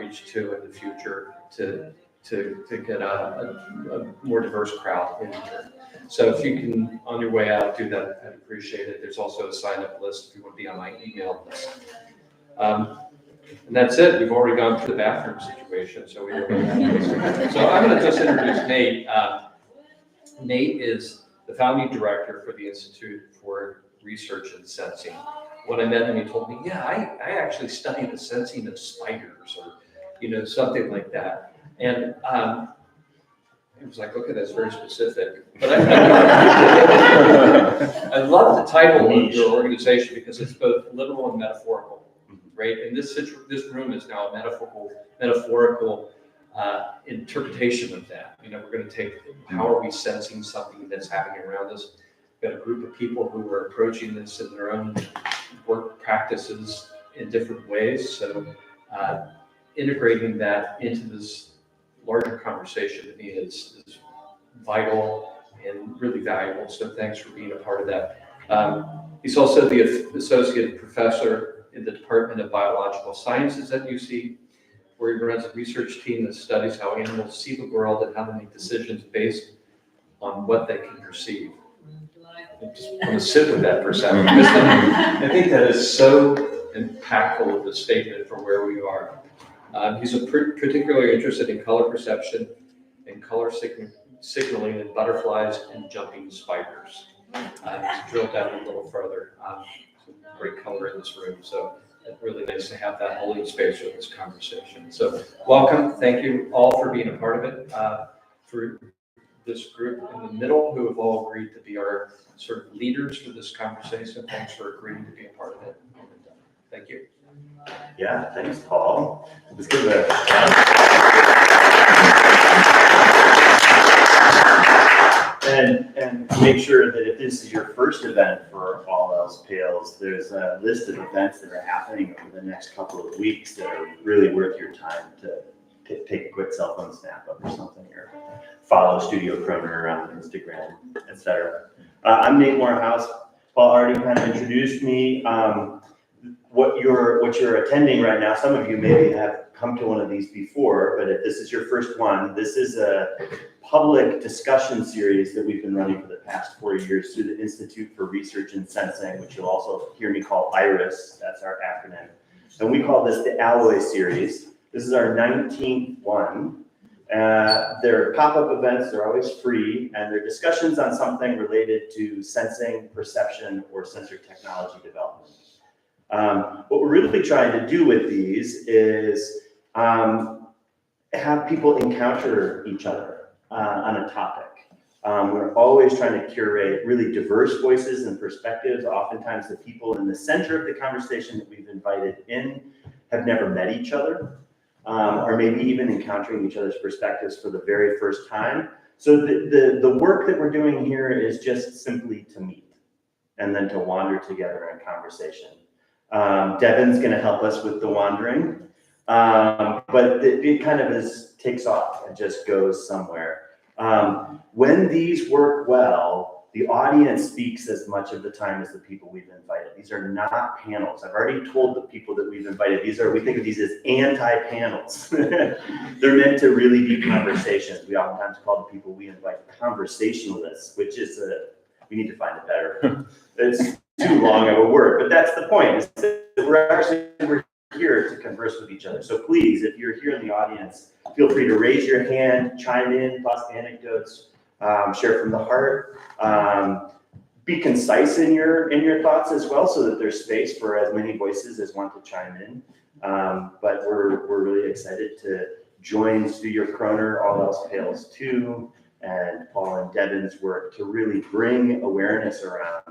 outreach to in the future to get a more diverse crowd in here. So if you can, on your way out, do that, I'd appreciate it. There's also a sign-up list if you want to be on my email list. And that's it. We've already gone through the bathroom situation, so we don't have So I'm going to just introduce Nate. Nate is the founding director for the Institute for Research in Sensing. When I met him, he told me, yeah, I actually study the sensing of spiders, or something like that. And it was like, okay, that's very specific. But I love the title of your organization because it's both literal and metaphorical, right? And this room is now a metaphorical interpretation of that. We're going to take how are we sensing something that's happening around us. We've got a group of people who are approaching this in their own work practices in different ways. So integrating that into this larger conversation to me is vital and really valuable. So thanks for being a part of that. He's also the associate professor in the Department of Biological Sciences at UC, where he runs a research team that studies how animals see the world and how to make decisions based on what they can perceive. I just want to sit with that for a second. I think that is so impactful of the statement for where we are. He's particularly interested in color perception and color signaling in butterflies and jumping spiders. To drill down a little further, some great color in this room. So it's really nice to have that holding space for this conversation. So welcome. Thank you all for being a part of it. For this group in the middle who have all agreed to be our sort of leaders for this conversation. Thanks for agreeing to be a part of it. Thank you. Yeah, thanks, Paul. Let's give it and make sure that if this is your first event for All Else Pales, there's a list of events that are happening over the next couple of weeks that are really worth your time to take a quick cell phone snap of or something, or follow Studio Kroner on Instagram, etc. I'm Nate Morehouse. Paul already kind of introduced me. What you're attending right now, some of you maybe have come to one of these before, but if this is your first one, this is a public discussion series that we've been running for the past 4 years through the Institute for Research in Sensing, which you'll also hear me call IRiS, that's our acronym. And we call this the Alloy series. This is our 19th one. They're pop-up events, they're always free, and they're discussions on something related to sensing, perception, or sensor technology development. What we're really trying to do with these is have people encounter each other on a topic. We're always trying to curate really diverse voices and perspectives. Oftentimes the people in the center of the conversation that we've invited in have never met each other, or maybe even encountering each other's perspectives for the very first time. So the work that we're doing here is just simply to meet and then to wander together in conversation. Devan's going to help us with the wandering, but it kind of takes off and just goes somewhere. When these work well, the audience speaks as much of the time as the people we've invited. These are not panels. I've already told the people that we've invited, we think of these as anti-panels. They're meant to really be conversations. We oftentimes call the people we invite conversationalists, which is we need to find it better. It's too long of a word, but that's the point. We're here to converse with each other. So please, if you're here in the audience, feel free to raise your hand, chime in, toss anecdotes, share from the heart. Be concise in your thoughts as well, so that there's space for as many voices as want to chime in. But we're really excited to join Studio Kroner, All Else Pales 2, and Paul and Devan's work to really bring awareness around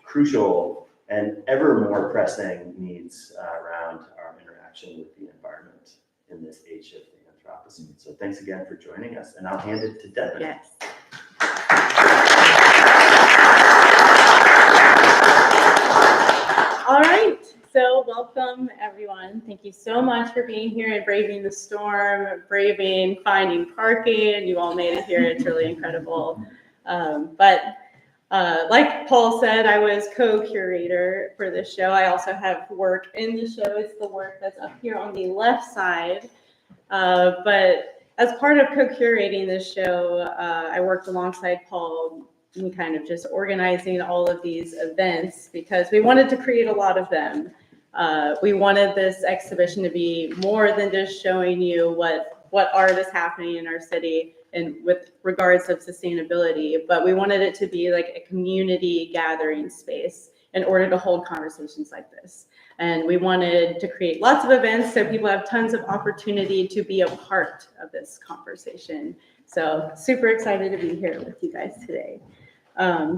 crucial and ever more pressing needs around our interaction with the environment in this age of the Anthropocene. So thanks again for joining us, and I'll hand it to Devan. Yes. All right, so welcome everyone. Thank you so much for being here and braving the storm, finding parking. You all made it here, it's really incredible. But Like Paul said, I was co-curator for this show. I also have work in the show. It's the work that's up here on the left side. But as part of co-curating this show, I worked alongside Paul in kind of just organizing all of these events because we wanted to create a lot of them. We wanted this exhibition to be more than just showing you what art is happening in our city and with regards of sustainability, but we wanted it to be like a community gathering space in order to hold conversations like this. And we wanted to create lots of events so people have tons of opportunity to be a part of this conversation. So super excited to be here with you guys today.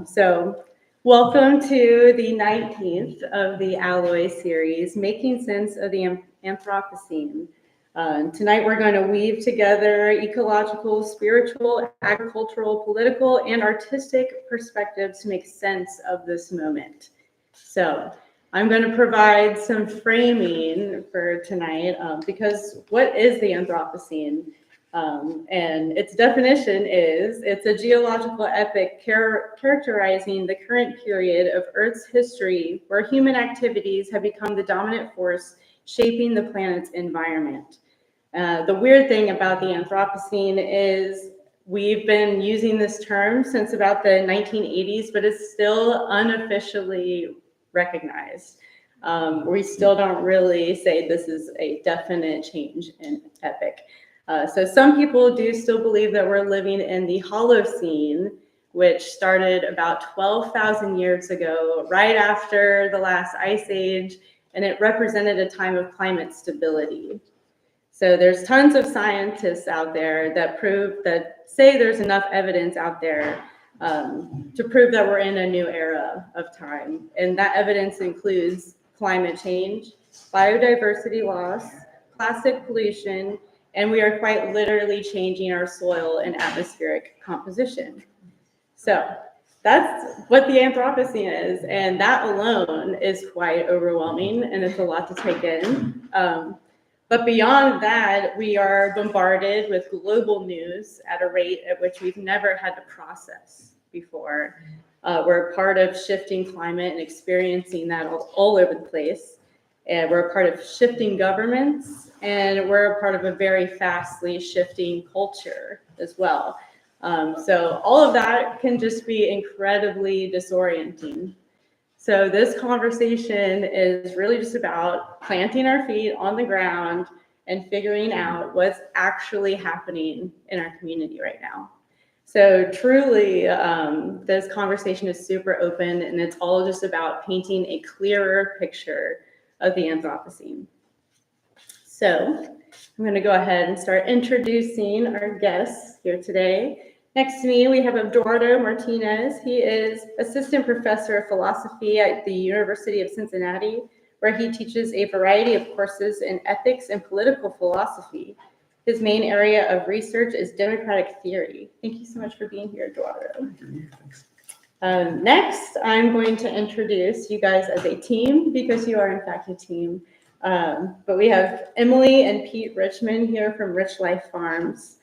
So welcome to the 19th of the Alloy series, Making Sense of the Anthropocene. Tonight we're going to weave together ecological, spiritual, agricultural, political, and artistic perspectives to make sense of this moment. So I'm going to provide some framing for tonight because what is the Anthropocene? And its definition is it's a geological epoch characterizing the current period of Earth's history where human activities have become the dominant force shaping the planet's environment. The weird thing about the Anthropocene is we've been using this term since about the 1980s, but it's still unofficially recognized. We still don't really say this is a definite change in epoch. So some people do still believe that we're living in the Holocene, which started about 12,000 years ago, right after the last ice age, and it represented a time of climate stability. So there's tons of scientists out there that say there's enough evidence out there to prove that we're in a new era of time. And that evidence includes climate change, biodiversity loss, plastic pollution, and we are quite literally changing our soil and atmospheric composition. So that's what the Anthropocene is, and that alone is quite overwhelming, and it's a lot to take in. But beyond that, we are bombarded with global news at a rate at which we've never had to process before. We're a part of shifting climate and experiencing that all over the place. And we're a part of shifting governments, and we're a part of a very fastly shifting culture as well. So all of that can just be incredibly disorienting. So this conversation is really just about planting our feet on the ground and figuring out what's actually happening in our community right now. So truly, this conversation is super open, and it's all just about painting a clearer picture of the Anthropocene. So I'm going to go ahead and start introducing our guests here today. Next to me, we have Eduardo Martinez. He is assistant professor of philosophy at the University of Cincinnati, where he teaches a variety of courses in ethics and political philosophy. His main area of research is democratic theory. Thank you so much for being here, Eduardo. Next, I'm going to introduce you guys as a team because you are in fact a team. But we have Emily and Pete Richmond here from Rich Life Farms.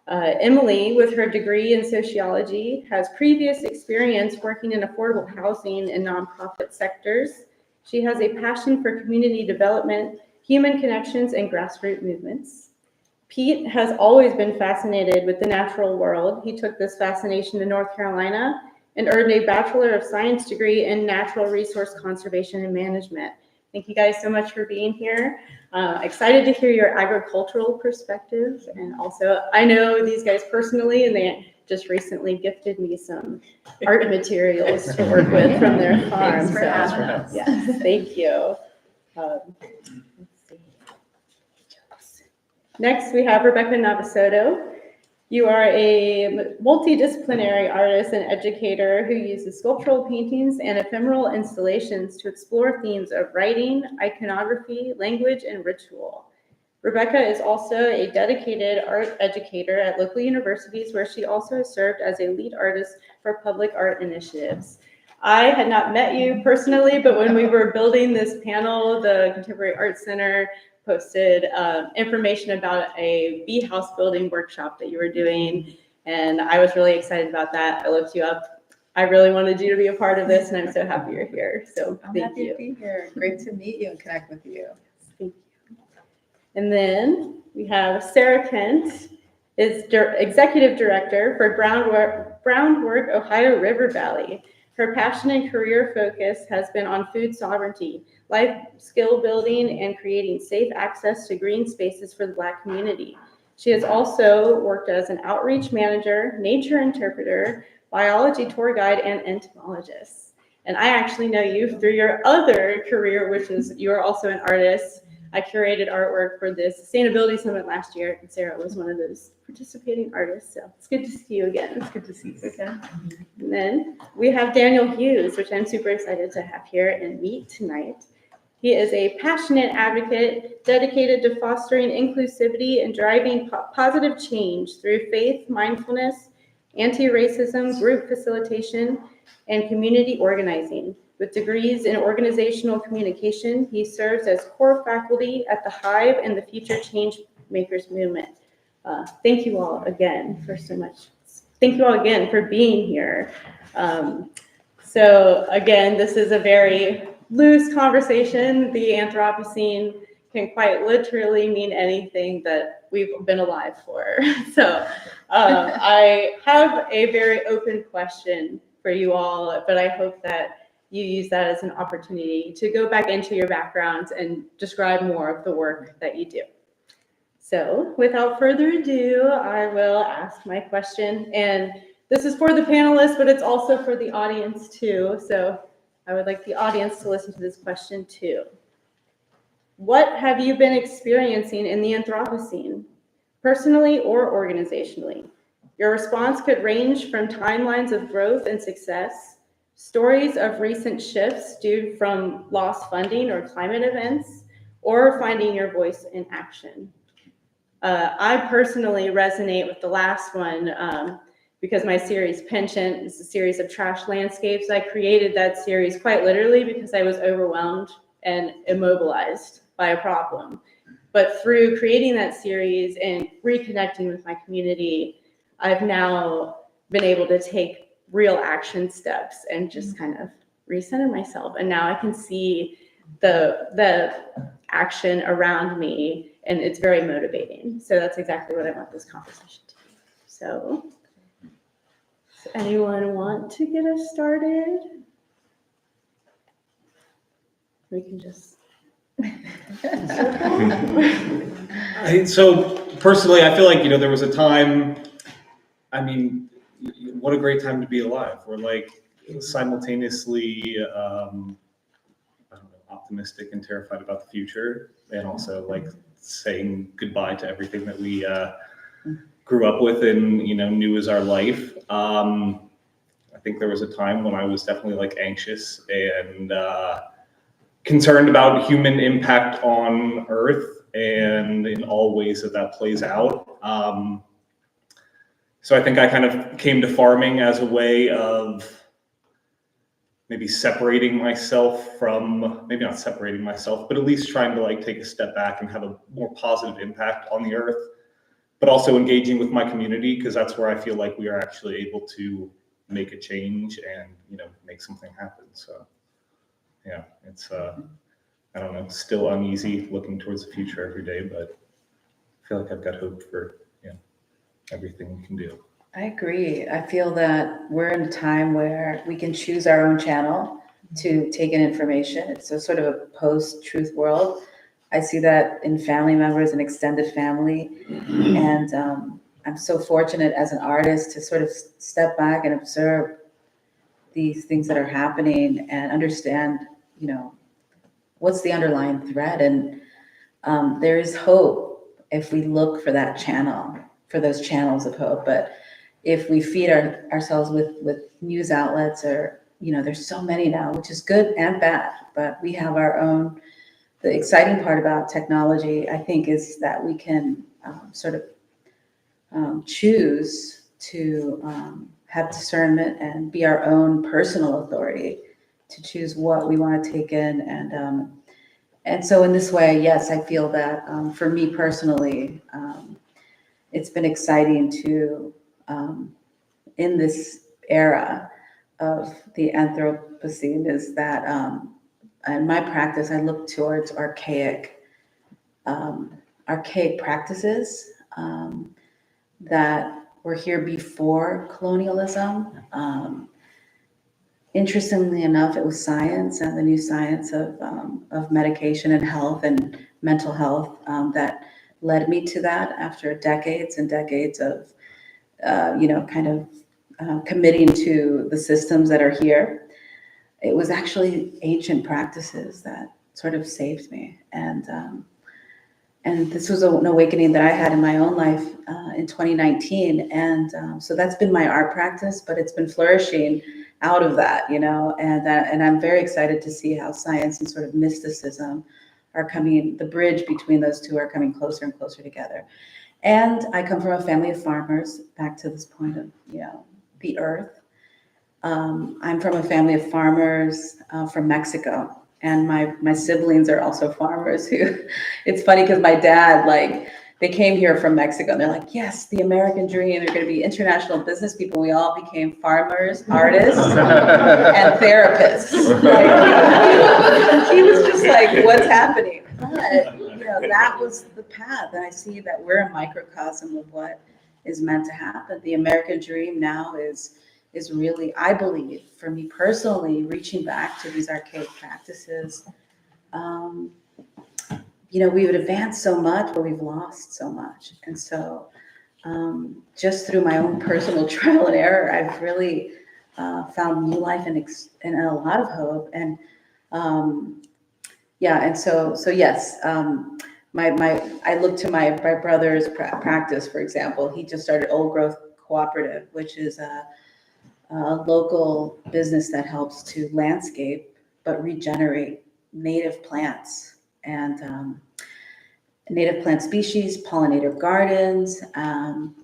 Emily, with her degree in sociology, has previous experience working in affordable housing and nonprofit sectors. She has a passion for community development, human connections, and grassroots movements. Pete has always been fascinated with the natural world. He took this fascination to North Carolina and earned a Bachelor of Science degree in Natural Resource Conservation and Management. Thank you guys so much for being here. Excited to hear your agricultural perspective. And also, I know these guys personally, and they just recently gifted me some art materials to work with from their farm. Thanks for having us. Yes, thank you. Let's see. Next, we have Rebecca Navasotto. You are a multidisciplinary artist and educator who uses sculptural paintings and ephemeral installations to explore themes of writing, iconography, language, and ritual. Rebecca is also a dedicated art educator at local universities, where she also has served as a lead artist for public art initiatives. I had not met you personally, but when we were building this panel, the Contemporary Art Center posted information about a bee house building workshop that you were doing, and I was really excited about that. I looked you up I really wanted you to be a part of this, and I'm so happy you're here. So I'm thank happy you. to be here. Great to meet you and connect with you. Thank you. And then we have Sarah Kent, is Executive Director for Groundwork Ohio River Valley. Her passion and career focus has been on food sovereignty, life skill building, and creating safe access to green spaces for the Black community. She has also worked as an outreach manager, nature interpreter, biology tour guide, and entomologist. And I actually know you through your other career, which is you're also an artist. I curated artwork for the Sustainability Summit last year, and Sarah was one of those participating artists. So it's good to see you again. It's good to see you again. And then we have Daniel Hughes, which I'm super excited to have here and meet tonight. He is a passionate advocate dedicated to fostering inclusivity and driving positive change through faith, mindfulness, anti-racism, group facilitation, and community organizing. With degrees in organizational communication, he serves as core faculty at the Hive and the Future Change Makers movement. Thank you all again for so much. Thank you all again for being here. So again, this is a very loose conversation. The Anthropocene can quite literally mean anything that we've been alive for. So I have a very open question for you all, but I hope that you use that as an opportunity to go back into your backgrounds and describe more of the work that you do. So without further ado, I will ask my question. And this is for the panelists, but it's also for the audience too. So I would like the audience to listen to this question too. What have you been experiencing in the Anthropocene, personally or organizationally? Your response could range from timelines of growth and success, stories of recent shifts due from lost funding or climate events, or finding your voice in action. I personally resonate with the last one because my series Penchant is a series of trash landscapes. I created that series quite literally because I was overwhelmed and immobilized by a problem. But through creating that series and reconnecting with my community, I've now been able to take real action steps and just kind of recenter myself. And now I can see the action around me, and it's very motivating. So that's exactly what I want this conversation to be. So does anyone want to get us started? We can just. So personally, I feel like, there was a time, what a great time to be alive. We're like simultaneously, optimistic and terrified about the future, and also like saying goodbye to everything that we grew up with and, knew as our life. I think there was a time when I was definitely like anxious and concerned about human impact on Earth and in all ways that plays out. So I think I kind of came to farming as a way of maybe separating myself from, maybe not separating myself, but at least trying to like take a step back and have a more positive impact on the Earth, but also engaging with my community, because that's where I feel like we are actually able to make a change and, make something happen. So yeah, it's, I don't know, still uneasy looking towards the future every day, but I feel like I've got hope for, everything we can do. I agree. I feel that we're in a time where we can choose our own channel to take in information. It's a sort of a post-truth world. I see that in family members and extended family. And I'm so fortunate as an artist to sort of step back and observe these things that are happening and understand, what's the underlying threat. And there is hope if we look for that channel, for those channels of hope. But if we feed ourselves with news outlets or, there's so many now, which is good and bad, but we have our own. The exciting part about technology, I think, is that we can sort of choose to have discernment and be our own personal authority to choose what we want to take in. And so in this way, yes, I feel that for me personally, it's been exciting to, in this era, of the Anthropocene is that in my practice, I look towards archaic practices that were here before colonialism. Interestingly enough, it was science and the new science of medication and health and mental health that led me to that after decades and decades of, committing to the systems that are here. It was actually ancient practices that sort of saved me. And this was an awakening that I had in my own life in 2019. And so that's been my art practice, but it's been flourishing out of that, and I'm very excited to see how science and sort of mysticism are coming, the bridge between those two are coming closer and closer together. And I come from a family of farmers, back to this point of, the earth. I'm from a family of farmers from Mexico. And my siblings are also farmers who, it's funny because my dad, they came here from Mexico and they're like, yes, the American dream, they're going to be international business people. We all became farmers, artists, and therapists. He was just like, what's happening? But, that was the path. And I see that we're a microcosm of what is meant to happen. The American dream now is really, I believe, for me personally, reaching back to these archaic practices. We would advance so much, but we've lost so much. And so just through my own personal trial and error, I've really found new life and a lot of hope. And and so yes, I look to my brother's practice, for example. He just started Old Growth Cooperative, which is a local business that helps to landscape but regenerate native plants and native plant species, pollinator gardens,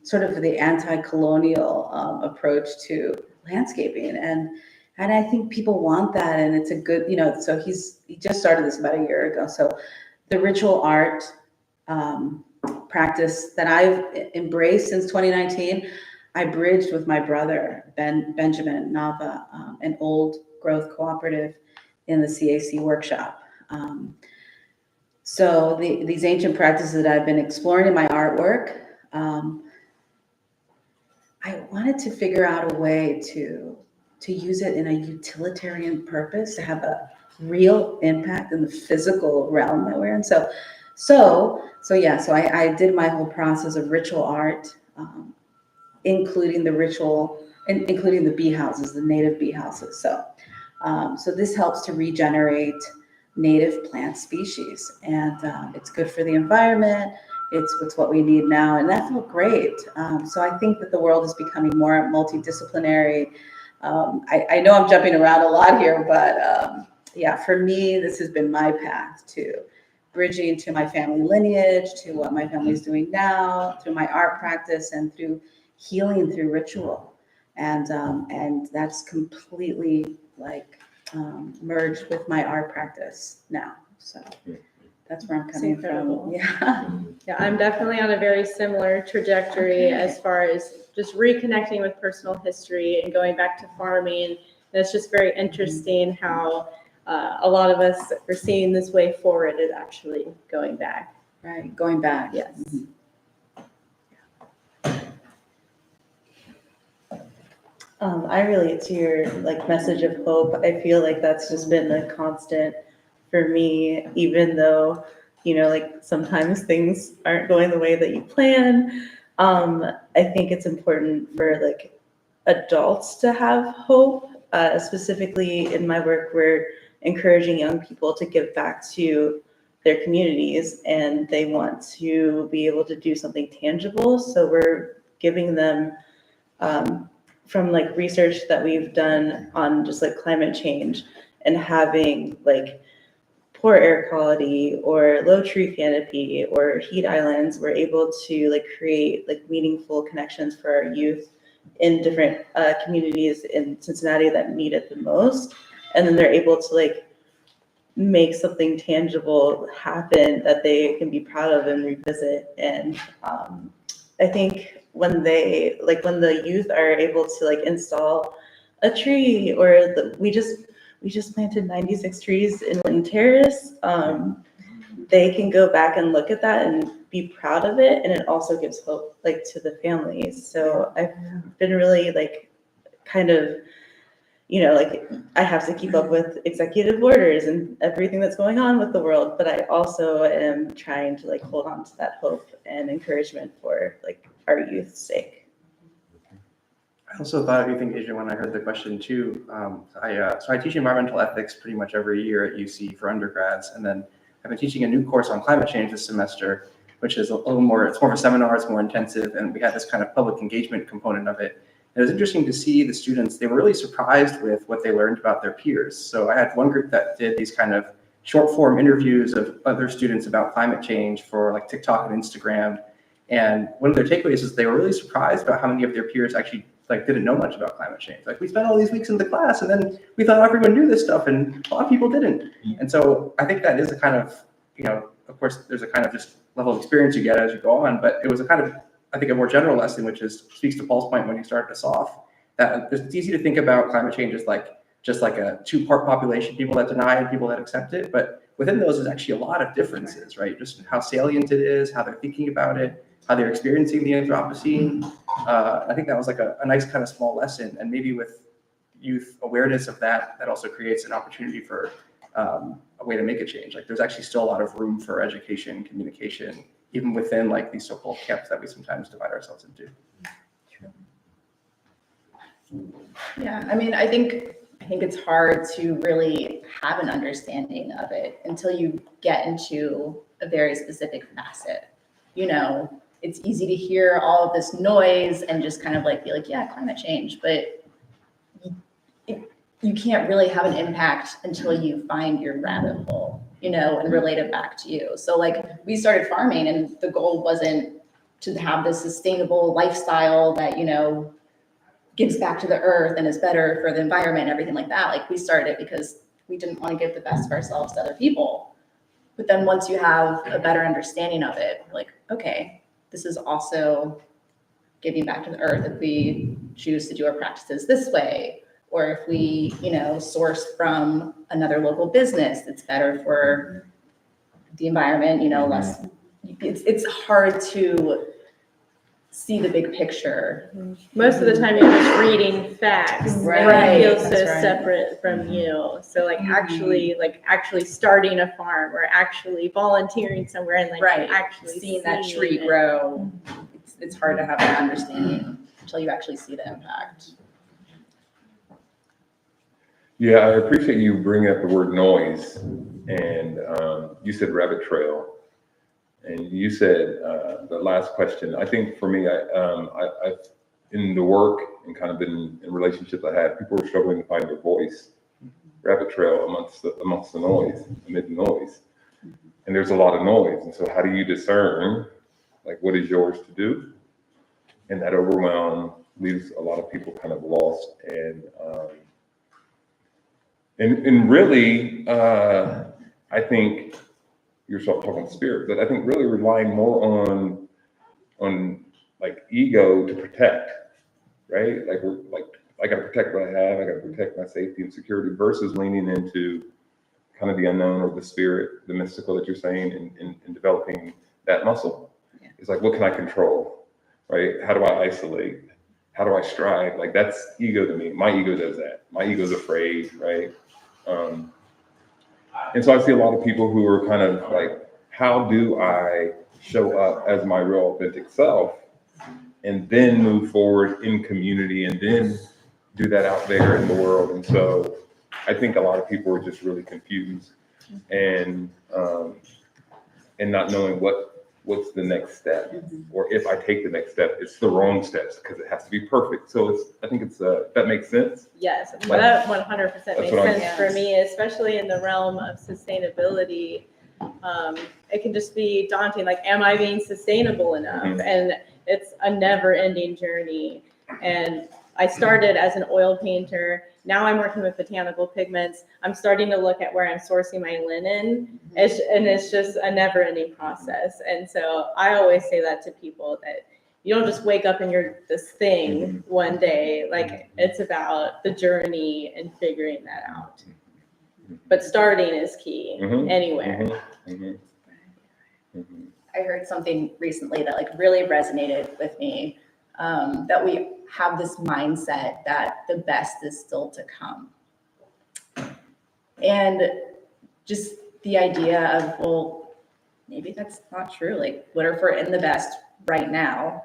sort of the anti-colonial approach to landscaping. And I think people want that, and it's a good, so he just started this about a year ago. So the ritual art practice that I've embraced since 2019, I bridged with my brother, Benjamin Nava, an Old Growth Cooperative in the CAC workshop. So these ancient practices that I've been exploring in my artwork, I wanted to figure out a way to use it in a utilitarian purpose, to have a real impact in the physical realm that we're in. So I did my whole process of ritual art, including the bee houses, the native bee houses. So this helps to regenerate native plant species, and it's good for the environment. It's what we need now, and that felt great. So I think that the world is becoming more multidisciplinary. I know I'm jumping around a lot here, but for me, this has been my path to bridging to my family lineage, to what my family is doing now, through my art practice, and through healing through ritual. And that's completely merged with my art practice now. So that's where I'm coming from. Yeah, I'm definitely on a very similar trajectory as far as just reconnecting with personal history and going back to farming. And it's just very interesting how a lot of us are seeing this way forward is actually going back. Right, going back. Yes. Mm-hmm. I relate to your message of hope. I feel like that's just been a constant for me, even though, sometimes things aren't going the way that you plan. I think it's important for adults to have hope. Specifically in my work, we're encouraging young people to give back to their communities, and they want to be able to do something tangible. So we're giving them from research that we've done on just climate change and having poor air quality or low tree canopy or heat islands, we're able to create meaningful connections for our youth in different communities in Cincinnati that need it the most. And then they're able to make something tangible happen that they can be proud of and revisit. And I think when they when the youth are able to install a tree, or we just planted 96 trees in Linton Terrace. They can go back and look at that and be proud of it, and it also gives hope like to the families. So I've been really like kind of, like I have to keep up with executive orders and everything that's going on with the world, but I also am trying to like hold on to that hope and encouragement for like our youth's sake. I also thought of you, think, Adrian, when I heard the question too. So I teach environmental ethics pretty much every year at UC for undergrads, and then I've been teaching a new course on climate change this semester, which is a little more, it's more of a seminar, it's more intensive, and we had this kind of public engagement component of it. And it was interesting to see the students, they were really surprised with what they learned about their peers. So I had one group that did these kind of short form interviews of other students about climate change for like TikTok and Instagram. And one of their takeaways is they were really surprised about how many of their peers actually like didn't know much about climate change. Like we spent all these weeks in the class and then we thought everyone knew this stuff and a lot of people didn't. And so I think that is a kind of, of course there's a kind of just level of experience you get as you go on, but it was a kind of, I think a more general lesson, which speaks to Paul's point when you started us off, that it's easy to think about climate change as like, just like a two-part population, people that deny and people that accept it. But within those is actually a lot of differences, right? Just how salient it is, how they're thinking about it, how they're experiencing the Anthropocene. I think that was like a nice kind of small lesson. And maybe with youth awareness of that, that also creates an opportunity for a way to make a change. Like there's actually still a lot of room for education, communication, even within like these so-called camps that we sometimes divide ourselves into. Yeah, I mean, I think it's hard to really have an understanding of it until you get into a very specific facet. It's easy to hear all of this noise and just kind of like be like, yeah, climate change, but you can't really have an impact until you find your rabbit hole, and relate it back to you. So like we started farming and the goal wasn't to have this sustainable lifestyle that, gives back to the earth and is better for the environment and everything like that. Like we started it because we didn't want to give the best of ourselves to other people. But then once you have a better understanding of it, like, okay, this is also giving back to the earth if we choose to do our practices this way, or if we, source from another local business that's better for the environment, less. It's hard to see the big picture. Most of the time you're just reading facts, Right. and it feels so That's right. separate from you. So like actually starting a farm or actually volunteering somewhere and like Right. actually Seeing that seeing tree it. grow, it's hard to have that understanding until you actually see the impact. Yeah, I appreciate you bringing up the word noise, and you said rabbit trail, and you said the last question. I think for me, I've in the work and kind of in relationships I had, people were struggling to find their voice. Rabbit trail amongst the noise, amid the noise, and there's a lot of noise. And so, how do you discern, like, what is yours to do? And that overwhelm leaves a lot of people kind of lost and really, I think you're talking spirit, but I think really relying more on like ego to protect, right? Like I got to protect what I have. I got to protect my safety and security versus leaning into kind of the unknown or the spirit, the mystical that you're saying, and developing that muscle. Yeah. It's like, what can I control, right? How do I isolate? How do I strive? Like that's ego to me. My ego does that. My ego's afraid, right? And so I see a lot of people who are kind of like, how do I show up as my real authentic self and then move forward in community and then do that out there in the world? And so I think a lot of people are just really confused and not knowing what's the next step, or if I take the next step, it's the wrong steps because it has to be perfect. So I think that makes sense. Yes, Like, that 100% makes what I'm- sense for me, especially in the realm of sustainability. It can just be daunting. Like, am I being sustainable enough? Mhm. And it's a never-ending journey. And I started as an oil painter. Now I'm working with botanical pigments. I'm starting to look at where I'm sourcing my linen. It's just a never-ending process. And so I always say that to people that, you don't just wake up and you're this thing one day. Like it's about the journey and figuring that out. But starting is key anywhere. I heard something recently that like really resonated with me, that we have this mindset that the best is still to come. And just the idea of, well, maybe that's not true. Like, what if we're in the best right now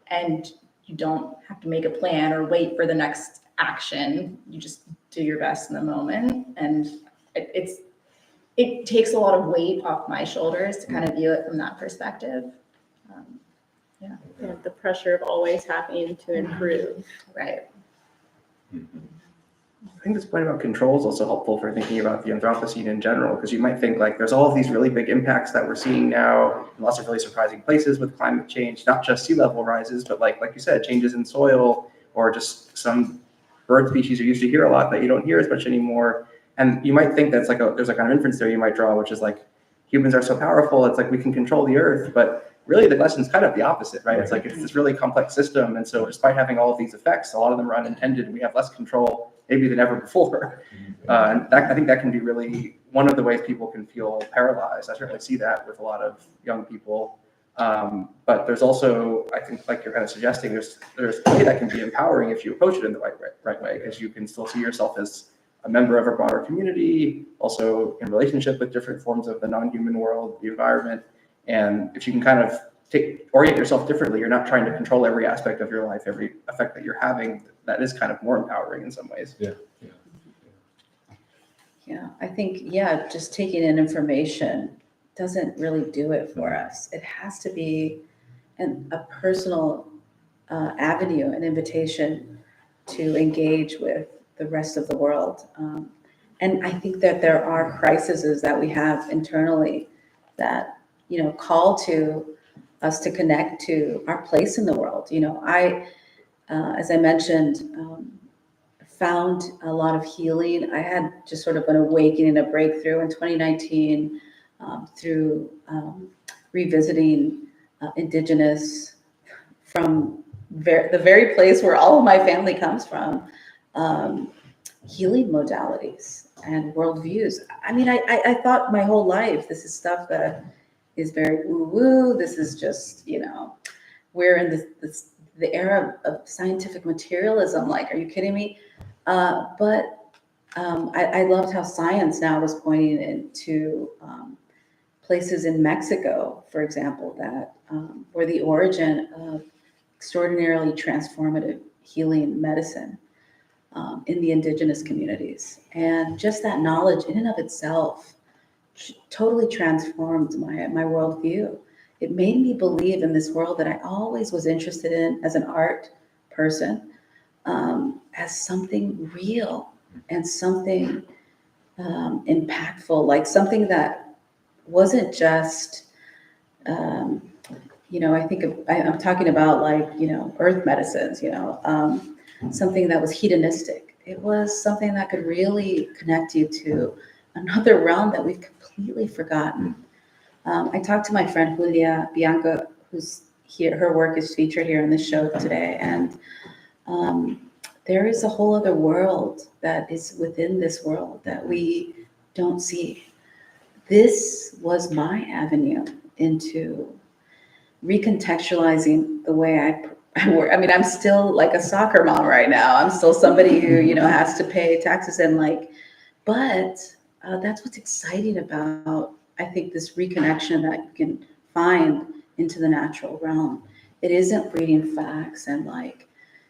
and you don't have to make a plan or wait for the next action. You just do your best in the moment. And it takes a lot of weight off my shoulders to kind of view it from that perspective. Yeah, the pressure of always having to improve. Right. I think this point about control is also helpful for thinking about the Anthropocene in general, because you might think like there's all of these really big impacts that we're seeing now in lots of really surprising places with climate change, not just sea level rises, but like you said, changes in soil or just some bird species you used to hear a lot that you don't hear as much anymore. And you might think that's there's a kind of inference there you might draw, which is like humans are so powerful, it's like we can control the earth, but really the lesson's kind of the opposite, right? It's like it's this really complex system. And so despite having all of these effects, a lot of them are unintended and we have less control maybe than ever before. And I think that can be really one of the ways people can feel paralyzed. I certainly see that with a lot of young people. But there's also, I think, like you're kind of suggesting, there's a way that can be empowering if you approach it in the right way, because you can still see yourself as a member of a broader community, also in relationship with different forms of the non-human world, the environment. And if you can kind of orient yourself differently, you're not trying to control every aspect of your life, every effect that you're having, that is kind of more empowering in some ways. Yeah, I think, just taking in information doesn't really do it for us. It has to be a personal avenue, an invitation to engage with the rest of the world. And I think that there are crises that we have internally that, call to us to connect to our place in the world. I, as I mentioned, found a lot of healing. I had just sort of an awakening, a breakthrough in 2019 through revisiting Indigenous from the very place where all of my family comes from, healing modalities and worldviews. I mean, I thought my whole life, this is stuff that is very woo-woo. This is just, we're in the era of scientific materialism. Like, are you kidding me? But I loved how science now was pointing into places in Mexico, for example, that were the origin of extraordinarily transformative healing medicine in the indigenous communities. And just that knowledge in and of itself totally transformed my worldview. It made me believe in this world that I always was interested in as an art person, as something real and something impactful, like something that wasn't just, I think I'm talking about like, earth medicines, something that was hedonistic. It was something that could really connect you to another realm that we've completely forgotten. I talked to my friend Julia Bianca, who's here. Her work is featured here in the show today. And there is a whole other world that is within this world that we don't see. This was my avenue into recontextualizing the way I work. I mean, I'm still like a soccer mom right now. I'm still somebody who, has to pay taxes and but that's what's exciting about, I think, this reconnection that you can find into the natural realm. It isn't reading facts and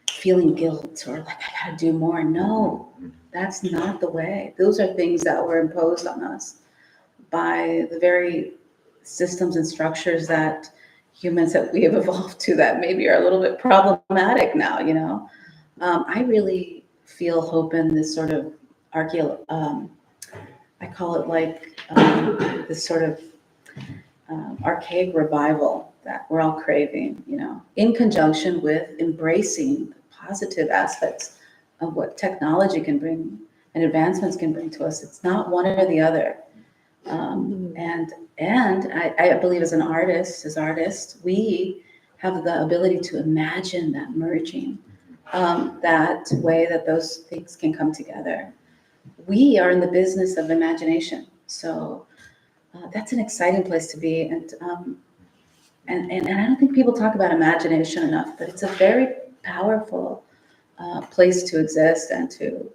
feeling guilt or I gotta do more. No, that's not the way. Those are things that were imposed on us by the very systems and structures that humans that we have evolved to that maybe are a little bit problematic now, I really feel hope in this sort of I call it this sort of archaic revival that we're all craving, in conjunction with embracing the positive aspects of what technology can bring and advancements can bring to us. It's not one or the other. And I believe as artists, we have the ability to imagine that merging, that way that those things can come together. We are in the business of imagination, so that's an exciting place to be. And I don't think people talk about imagination enough, but it's a very powerful place to exist and to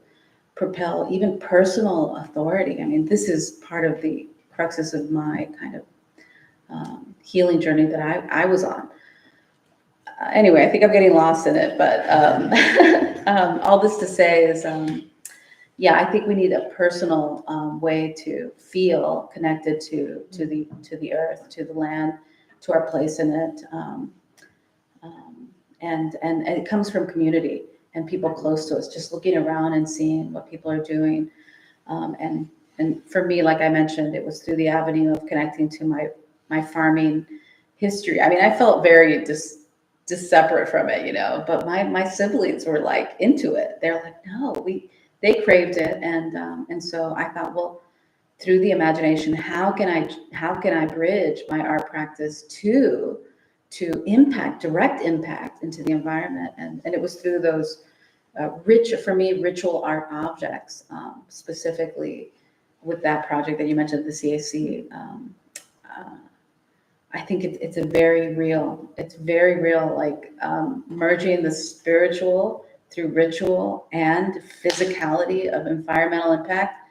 propel even personal authority. I mean, this is part of the cruxes of my kind of healing journey that I was on. Anyway, I think I'm getting lost in it, but all this to say is, yeah, I think we need a personal way to feel connected to the earth, to the land, to our place in it, and it comes from community and people close to us, just looking around and seeing what people are doing, and for me, like I mentioned, it was through the avenue of connecting to my farming history. I mean, I felt very just separate from it, you know, but my siblings were like into it. They're like, no, they craved it. And so I thought, well, through the imagination, how can I bridge my art practice to direct impact into the environment? And it was through those ritual art objects, specifically with that project that you mentioned, the CAC. I think it's very real, like merging the spiritual through ritual and physicality of environmental impact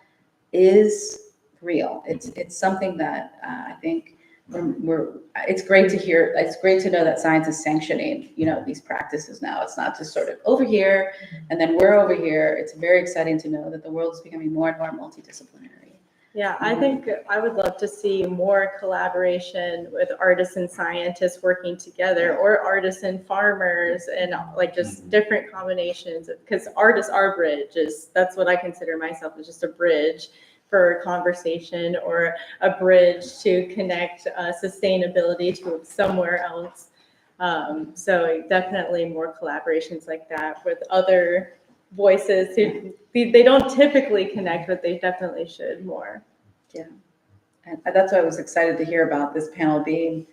is real. It's something that I think it's great to hear. It's great to know that science is sanctioning, you know, these practices now. It's not just sort of over here and then we're over here. It's very exciting to know that the world is becoming more and more multidisciplinary. Yeah, I think I would love to see more collaboration with artists and scientists working together, or artists and farmers, and like just different combinations, because artists are bridges. That's what I consider myself, is just a bridge for conversation, or a bridge to connect sustainability to somewhere else. So definitely more collaborations like that with other voices who they don't typically connect, but they definitely should more. Yeah, and that's why I was excited to hear about this panel being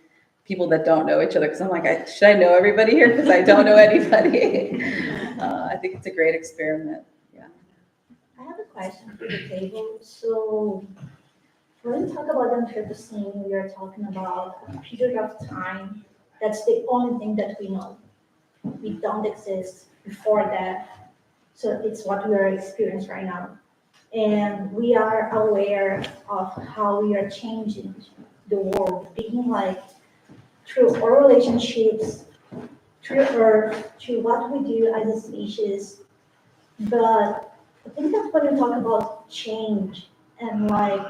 people that don't know each other, because I'm like, should I know everybody here, because I don't know anybody. I think it's a great experiment. Yeah. I have a question for the table. So when we talk about Anthropocene, we are talking about a period of time that's the only thing that we know. We don't exist before that. So it's what we are experiencing right now. And we are aware of how we are changing the world, being like through our relationships, through Earth, through what we do as a species. But I think that when we talk about change and like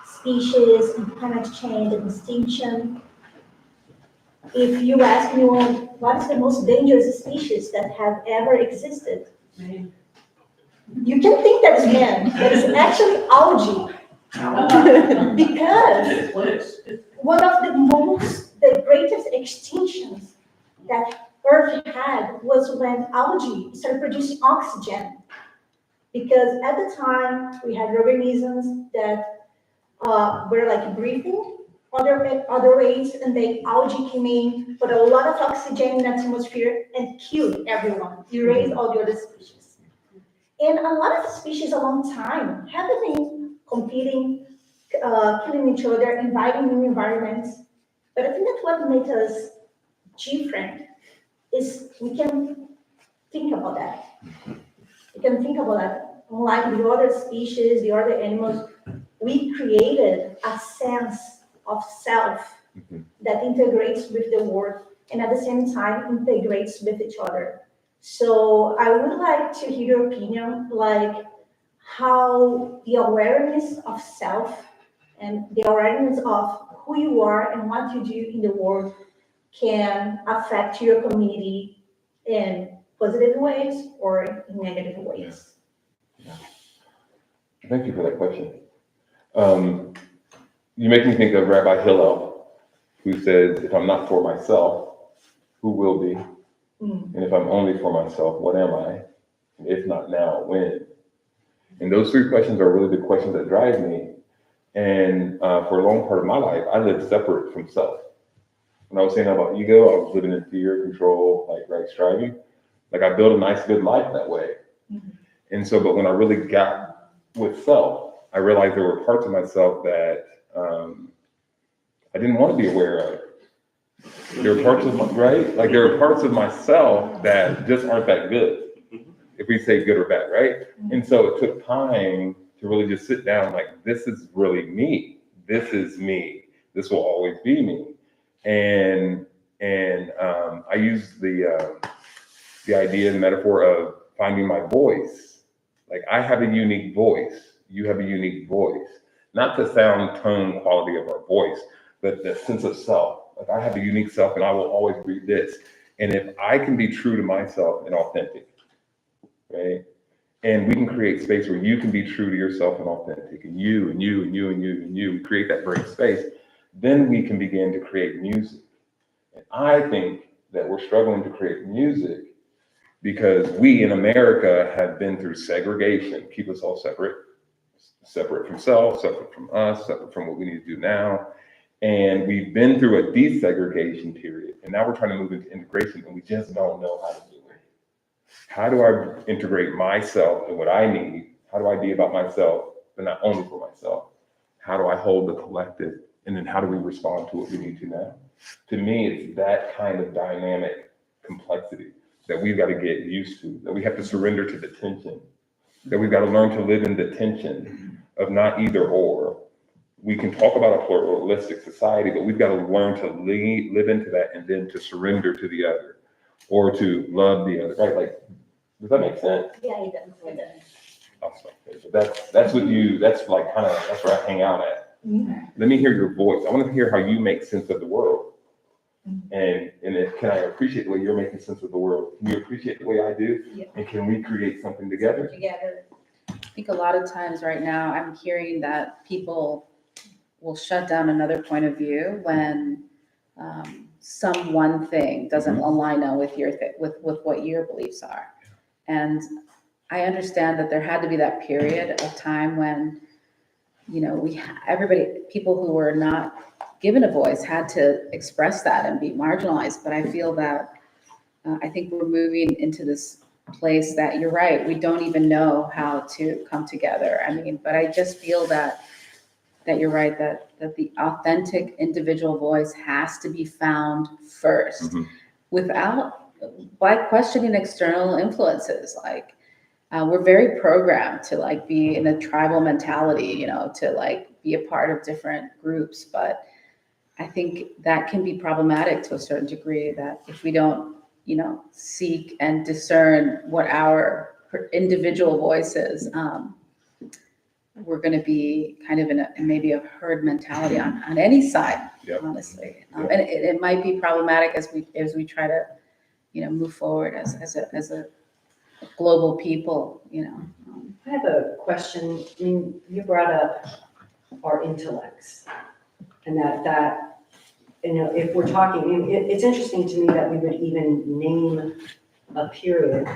species and climate change and extinction, if you ask me, well, what is the most dangerous species that have ever existed? You can think that is man, but it's actually algae. Because one of the greatest extinctions that Earth had was when algae started producing oxygen. Because at the time, we had organisms that were like breathing other ways, and the algae came in, put a lot of oxygen in the atmosphere and killed everyone, erased all the other species. And a lot of species a long time have been competing, killing each other, inviting new environments. But I think that what makes us different is we can think about that. We can think about that. Unlike the other species, the other animals, we created a sense of self that integrates with the world and at the same time integrates with each other. So I would like to hear your opinion, like how the awareness of self and the awareness of who you are and what you do in the world can affect your community in positive ways or in negative ways. Thank you for that question. You make me think of Rabbi Hillel, who says, if I'm not for myself, who will be? And if I'm only for myself, what am I? And if not now, when? And those three questions are really the questions that drive me. And for a long part of my life, I lived separate from self. When I was saying about ego, I was living in fear, control, like, right, striving. Like, I built a nice, good life that way. And so, but when I really got with self, I realized there were parts of myself that I didn't want to be aware of. There were parts of my, right? Like, there are parts of myself that just aren't that good, if we say good or bad, right? And so it took time to really just sit down, like, this is really me. This is me. This will always be me. And I use the idea and metaphor of finding my voice. Like, I have a unique voice. You have a unique voice. Not the sound, tone, quality of our voice, but the sense of self. Like, I have a unique self and I will always be this. And if I can be true to myself and authentic, right? And we can create space where you can be true to yourself and authentic, and you, and you, and you, and you, and you, create that great space, then we can begin to create music. And I think that we're struggling to create music because we in America have been through segregation, keep us all separate from self, separate from us, separate from what we need to do now. And we've been through a desegregation period, and now we're trying to move into integration, and we just don't know how to do it. How do I integrate myself and what I need? How do I be about myself, but not only for myself? How do I hold the collective? And then how do we respond to what we need to now? To me, it's that kind of dynamic complexity that we've got to get used to, that we have to surrender to the tension, that we've got to learn to live in the tension of not either or. We can talk about a pluralistic society, but we've got to learn to live into that and then to surrender to the other or to love the other, right? Like, does that make sense? Yeah, it does, it does. Awesome. Okay, so that's what you, that's like kind of, that's where I hang out at. Let me hear your voice. I want to hear how you make sense of the world. And can I appreciate the way you're making sense of the world? Can you appreciate the way I do? Yeah. And can we create something together? I think a lot of times right now, I'm hearing that people will shut down another point of view when some one thing doesn't align with your with what your beliefs are. And I understand that there had to be that period of time when, you know, people who were not given a voice had to express that and be marginalized. But I feel that I think we're moving into this place that you're right, we don't even know how to come together. I mean, but I just feel that you're right, that the authentic individual voice has to be found first by questioning external influences. Like, we're very programmed to like be in a tribal mentality, you know, to like be a part of different groups. But I think that can be problematic to a certain degree, that if we don't, you know, seek and discern what our individual voice is, we're going to be kind of in maybe a herd mentality on any side, honestly. And it might be problematic as we try to, you know, move forward as a global people, you know. I have a question. I mean, you brought up our intellects, and that you know, if we're talking, I mean, it's interesting to me that we would even name a period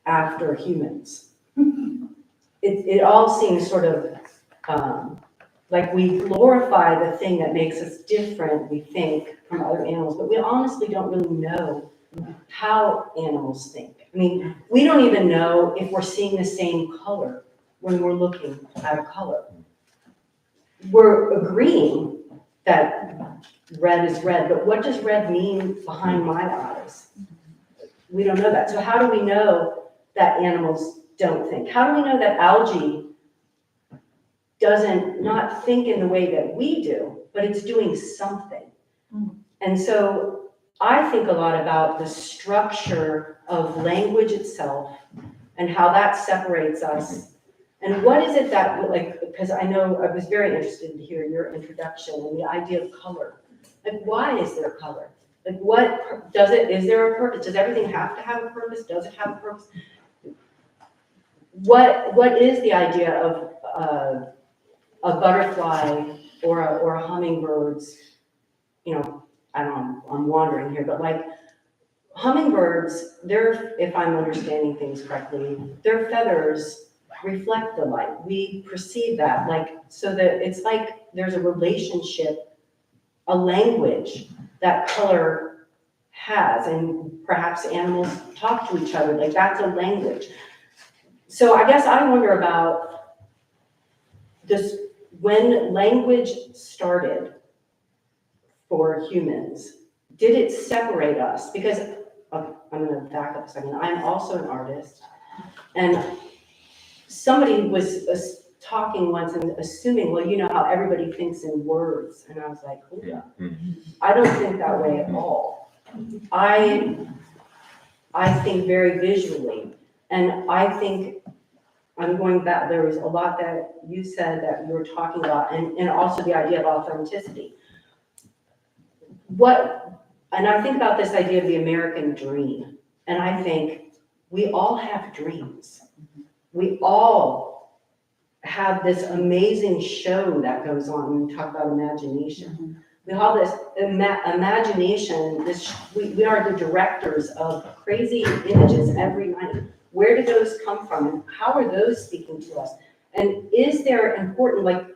after humans. It all seems sort of like we glorify the thing that makes us different, we think, from other animals, but we honestly don't really know how animals think. I mean, we don't even know if we're seeing the same color when we're looking at a color. We're agreeing that red is red, but what does red mean behind my eyes? We don't know that. So how do we know that animals don't think? How do we know that algae doesn't not think in the way that we do, but it's doing something? And so I think a lot about the structure of language itself and how that separates us. And what is it that, like, because I know I was very interested to hear your introduction and the idea of color. Like, why is there color? Like, what does it, is there a purpose? Does everything have to have a purpose? Does it have a purpose? What is the idea of a butterfly or a hummingbird's, you know, I don't know, I'm wandering here, but like hummingbirds, if I'm understanding things correctly, their feathers reflect the light. We perceive that, like, so that it's like there's a relationship, a language that color has, and perhaps animals talk to each other, like that's a language. So I guess I wonder about this, when language started for humans, did it separate us? Because I'm gonna back up a second, I'm also an artist, and somebody was talking once and assuming, well, you know how everybody thinks in words, and I was like, hold up, I don't think that way at all. I think very visually, and I think I'm going back, there was a lot that you said that you were talking about, and also the idea of authenticity. And I think about this idea of the American dream, and I think we all have dreams. We all have this amazing show that goes on when we talk about imagination. We have this imagination, we are the directors of crazy images every night. Where do those come from, and how are those speaking to us? And is there important, like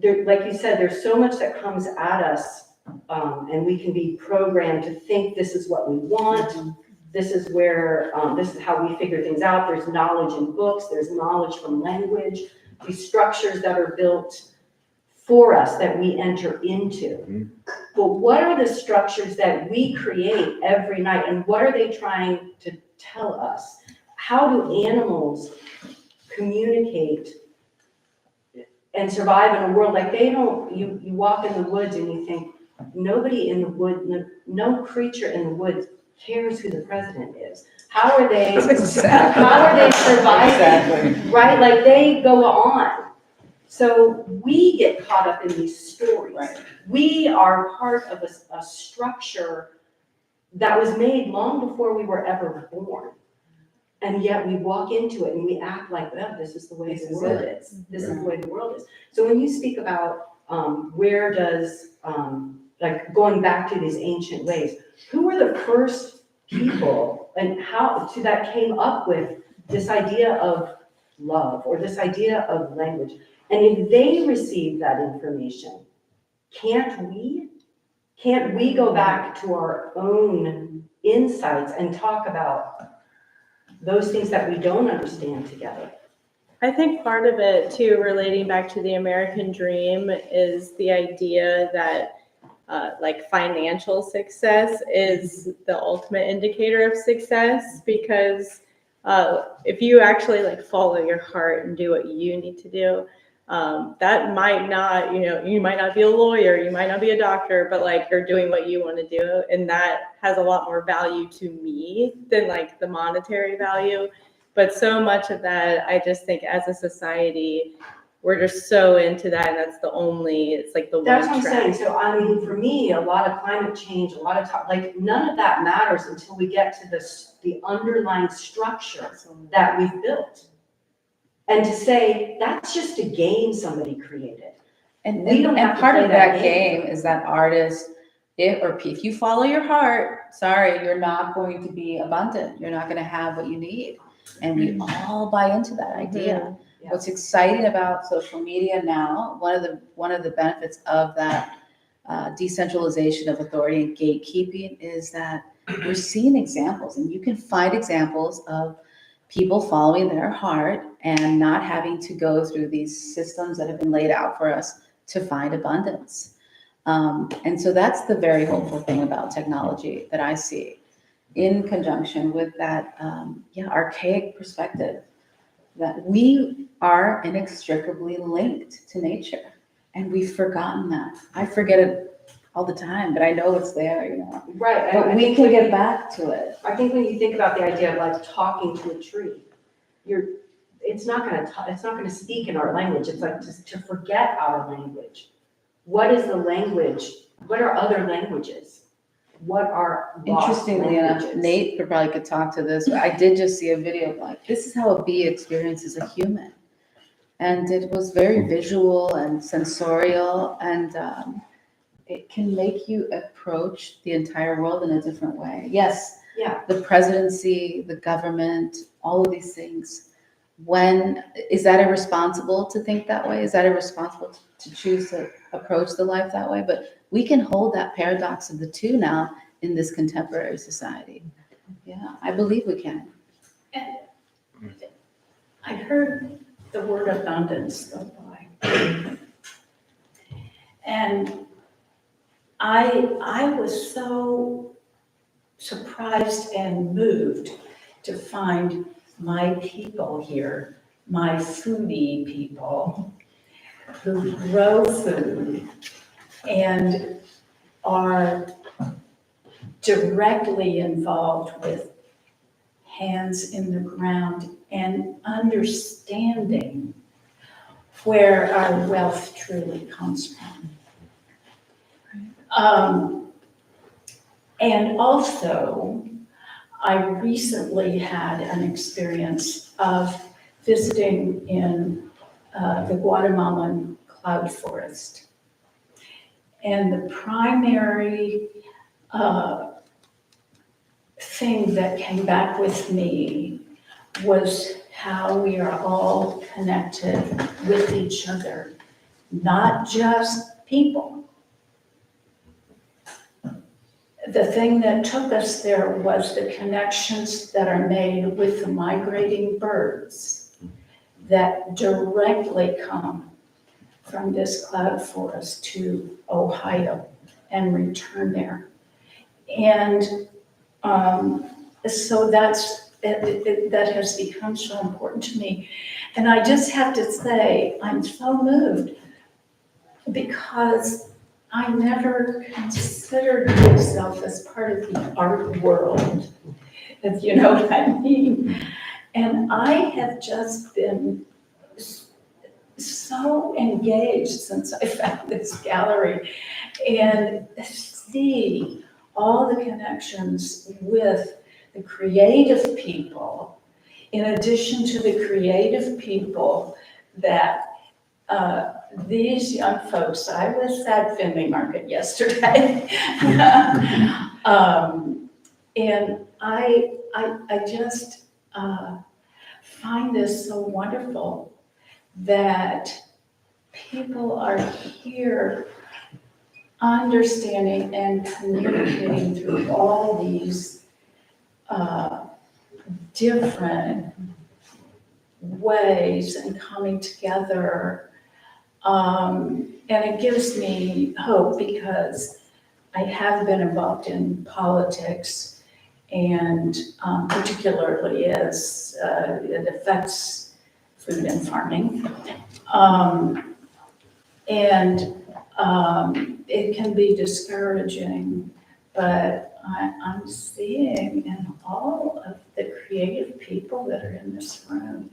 you said, there's so much that comes at us, and we can be programmed to think this is what we want. This is where, this is how we figure things out. There's knowledge in books, there's knowledge from language, these structures that are built for us that we enter into. But what are the structures that we create every night, and what are they trying to tell us? How do animals communicate and survive in a world like they don't, you walk in the woods and you think, nobody in the wood, no creature in the woods cares who the president is. How are they, how are they surviving? Exactly. Right, like they go on. So we get caught up in these stories. Right. We are part of a structure that was made long before we were ever born. And yet we walk into it and we act like, oh, this is the way the world is. This is the way the world is. So when you speak about where does, like going back to these ancient ways, who were the first people and how that came up with this idea of love or this idea of language? And if they receive that information, can't we go back to our own insights and talk about those things that we don't understand together? I think part of it too, relating back to the American dream, is the idea that like financial success is the ultimate indicator of success, because if you actually like follow your heart and do what you need to do, that might not, you might not be a lawyer, you might not be a doctor, but like you're doing what you want to do, and that has a lot more value to me than like the monetary value. But so much of that, I just think as a society, we're just so into that, and that's the only, it's like the That's one what I'm saying. track. So I mean, for me, a lot of climate change, a lot of talk, like none of that matters until we get to the underlying structure that we've built. And to say, that's just a game somebody created. And We don't have to part play of that that game. game is that artists, if you follow your heart, sorry, you're not going to be abundant. You're not going to have what you need. And we all buy into that idea. Yeah. What's exciting about social media now, one of the benefits of that decentralization of authority and gatekeeping is that we're seeing examples, and you can find examples of people following their heart and not having to go through these systems that have been laid out for us to find abundance. And so that's the very hopeful thing about technology that I see, in conjunction with that archaic perspective that we are inextricably linked to nature, and we've forgotten that. I forget it all the time, but I know it's there, Right. But we can get back to it. I think when you think about the idea of like talking to a tree, it's not gonna speak in our language. It's like to forget our language. What is the language? What are other languages? What are lost Interestingly enough, languages? Nate could talk to this. I did just see a video of like, this is how a bee experiences a human. And it was very visual and sensorial, and it can make you approach the entire world in a different way. Yes, Yeah. the presidency, the government, all of these things. Is that irresponsible to think that way? Is that irresponsible to choose to approach the life that way? But we can hold that paradox of the two now in this contemporary society. Yeah, I believe we can. I heard the word abundance go by. And I was so surprised and moved to find my people here, my foodie people who grow food and are directly involved with hands in the ground and understanding where our wealth truly comes from. And also, I recently had an experience of visiting in the Guatemalan cloud forest. And the primary thing that came back with me was how we are all connected with each other, not just people. The thing that took us there was the connections that are made with the migrating birds that directly come from this cloud forest to Ohio and return there. And so that has become so important to me. And I just have to say, I'm so moved because I never considered myself as part of the art world, if you know what I mean. And I have just been so engaged since I found this gallery and see all the connections with the creative people, in addition to the creative people that these young folks, I was at Finley Market yesterday. And I just find this so wonderful that people are here understanding and communicating through all these different ways and coming together. And it gives me hope because I have been involved in politics and particularly as it affects food and farming. It can be discouraging, but I'm seeing in all of the creative people that are in this room,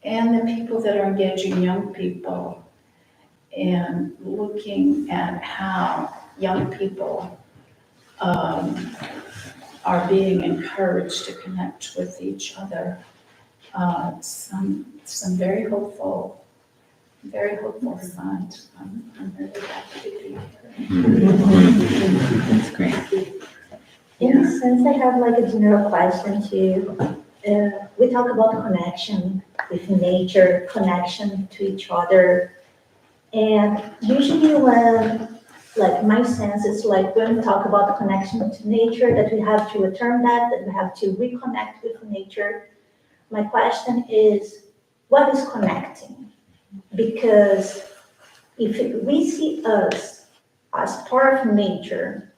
and the people that are engaging young people and looking at how young people are being encouraged to connect with each other. Some very hopeful signs. I'm really happy to be here. That's great. In a sense, I have like a general question too. We talk about connection with nature, connection to each other. And usually when, like my sense is like when we talk about the connection to nature, that we have to return that we have to reconnect with nature. My question is, what is connecting? Because if we see us as part of nature,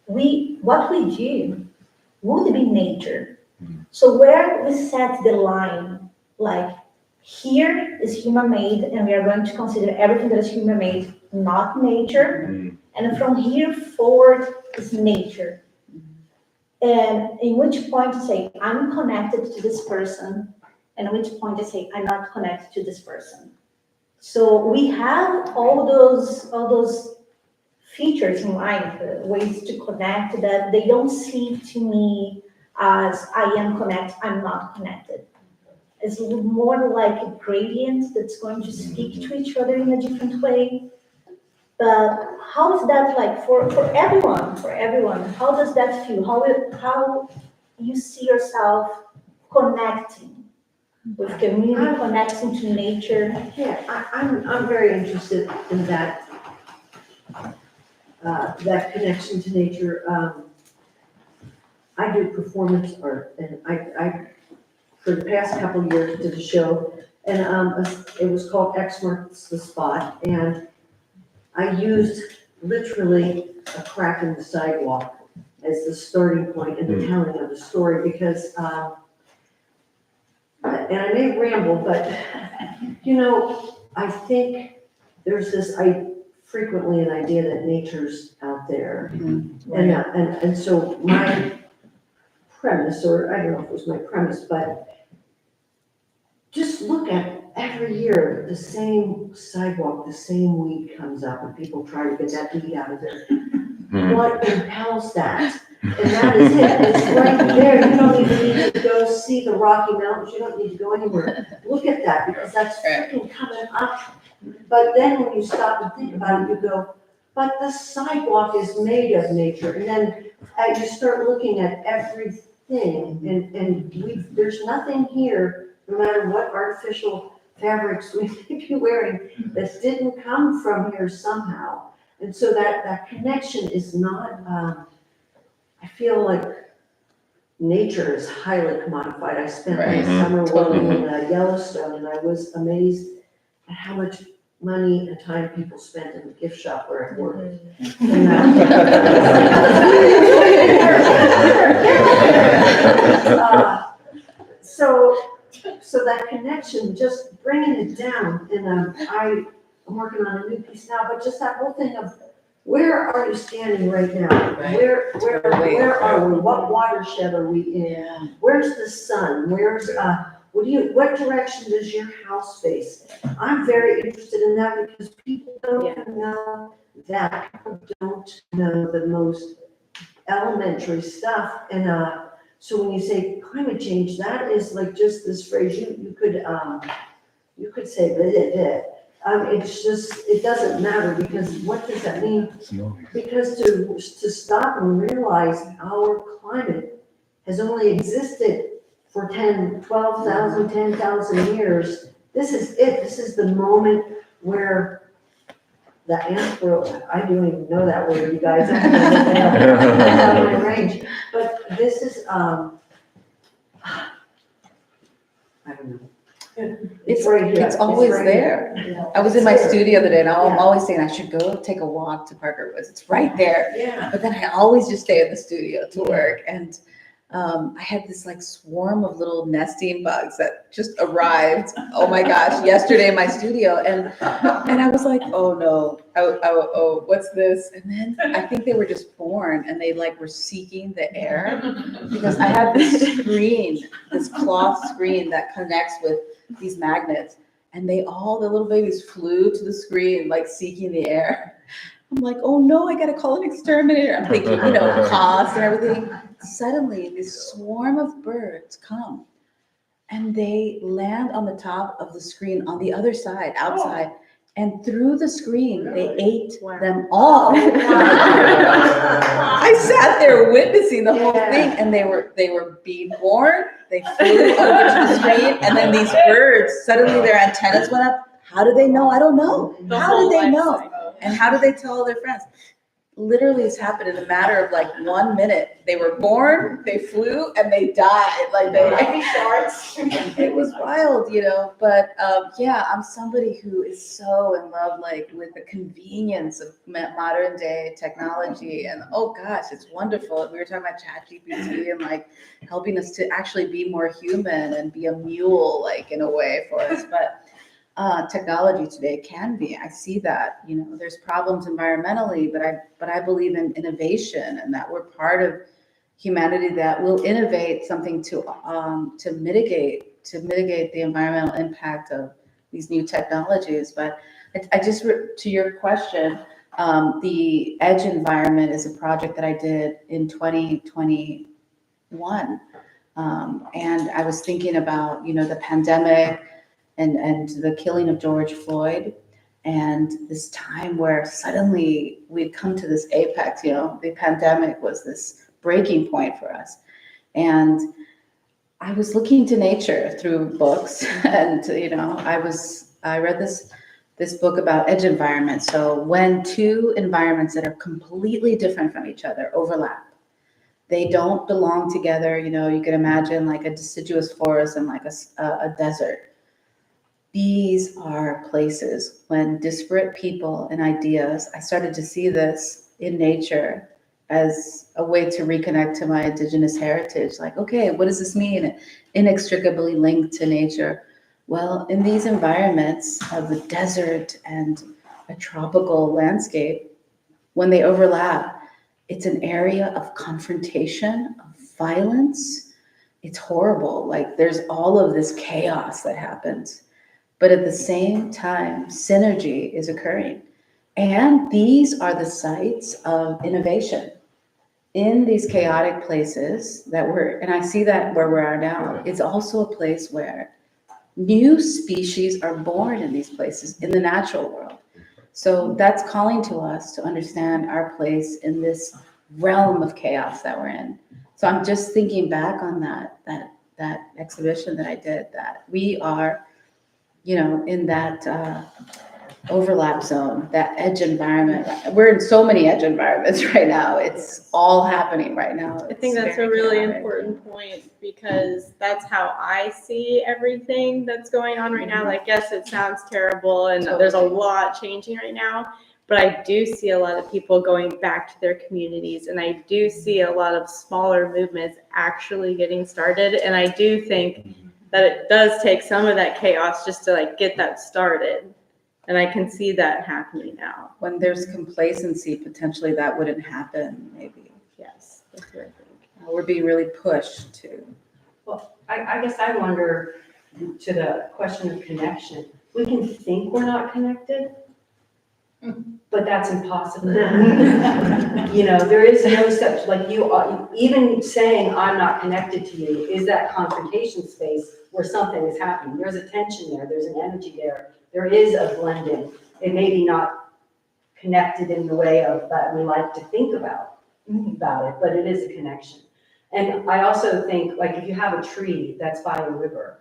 what we do would be nature. So where we set the line, like here is human-made and we are going to consider everything that is human-made not nature, and from here forward is nature. And in which point to say, I'm connected to this person, and at which point to say, I'm not connected to this person. So we have all those features in life, ways to connect that they don't seem to me as I am connected, I'm not connected. It's more like a gradient that's going to speak to each other in a different way. But how is that like for everyone? How does that feel? How you see yourself connecting with community, connecting to nature? Yeah, I'm very interested in that that connection to nature. I do performance art, and I for the past couple of years did a show, and it was called X Marks the Spot, and I used literally a crack in the sidewalk as the starting point in the telling of the story, because, and I may ramble, but, I think there's this, frequently an idea that nature's out there. And so my premise, or I don't know if it was my premise, but just look at every year, the same sidewalk, the same weed comes up, and people try to get that weed out of there. What impels that? And that is it, it's right there, you don't even need to go see the Rocky Mountains, you don't need to go anywhere. Look at that, because that's freaking coming up. But then when you stop and think about it, you go, but the sidewalk is made of nature, and then you start looking at everything, and there's nothing here, no matter what artificial fabrics we may be wearing, that didn't come from here somehow. And so that connection is not, I feel like nature is highly commodified. I spent my summer working in Yellowstone, and I was amazed at how much money and time people spent in the gift shop where I worked. So that connection, just bringing it down, and I'm working on a new piece now, but just that whole thing of where are you standing right now? Where are we? What watershed are we in? Where's the sun? Where's what direction does your house face? I'm very interested in that, because people don't know that. People don't know the most elementary stuff. And so when you say climate change, that is like just this phrase. You could say that. It's just, it doesn't matter, because what does that mean? Because to stop and realize our climate has only existed for 12,000, 10,000 years. This is it. This is the moment where the I don't even know that word, you guys. That's out of my range. But this is, I don't know. It's right here. It's always right there. here. I was in my studio the other day, and I'm always saying I should go take a walk to Parker Woods. It's right there. Yeah. But then I always just stay in the studio to work. And I had this like swarm of little nesting bugs that just arrived. Oh my gosh, yesterday in my studio. And I was like, oh no, oh, what's this? And then I think they were just born, and they like were seeking the air, because I have this screen, this cloth screen that connects with these magnets, and the little babies flew to the screen, like seeking the air. I'm like, oh no, I gotta call an exterminator. I'm thinking, cost and everything. Suddenly, this swarm of birds come, and they land on the top of the screen on the other side, outside, and through the screen, they ate them all. I sat there witnessing the whole thing, and they were being born. They flew over to the screen, and then these birds, suddenly their antennas went up. How do they know? I don't know. How do they know? And how do they tell their friends? Literally, it's happened in a matter of like 1 minute. They were born, they flew, and they died. Like it was wild, But I'm somebody who is so in love, like with the convenience of modern day technology. And oh gosh, it's wonderful. We were talking about ChatGPT and like helping us to actually be more human and be a mule, like in a way for us. But technology today can be. I see that, there's problems environmentally, but I believe in innovation, and that we're part of humanity that will innovate something to mitigate the environmental impact of these new technologies. But I just, to your question, the Edge environment is a project that I did in 2021. And I was thinking about, the pandemic, and the killing of George Floyd, and this time where suddenly we'd come to this apex. The pandemic was this breaking point for us. And I was looking to nature through books, and I read this this book about edge environments. So when two environments that are completely different from each other overlap, they don't belong together. You know, you can imagine like a deciduous forest and like a desert. These are places when disparate people and ideas, I started to see this in nature as a way to reconnect to my indigenous heritage. Like, okay, what does this mean? Inextricably linked to nature. Well, in these environments of the desert and a tropical landscape, when they overlap, it's an area of confrontation, of violence. It's horrible. Like there's all of this chaos that happens. But at the same time, synergy is occurring. And these are the sites of innovation. In these chaotic places and I see that where we are now, it's also a place where new species are born in these places in the natural world. So that's calling to us to understand our place in this realm of chaos that we're in. So I'm just thinking back on that exhibition that I did, that we are, you know, in that overlap zone, that edge environment. We're in so many edge environments right now. It's all happening right now. I think that's a really important point, because that's how I see everything that's going on right now. Like, yes, it sounds terrible and there's a lot changing right now, but I do see a lot of people going back to their communities, and I do see a lot of smaller movements actually getting started. And I do think that it does take some of that chaos just to like get that started. And I can see that happening now. When there's complacency, potentially that wouldn't happen, maybe. Yes, that's what I think. We're being really pushed to. Well, I guess I wonder, to the question of connection, we can think we're not connected, but that's impossible. You know, there is no such, like you are, even saying I'm not connected to you is that confrontation space where something is happening. There's a tension there, there's an energy there. There is a blending. It may be not connected in the way of that we like to think about it, but it is a connection. And I also think, like, if you have a tree that's by a river,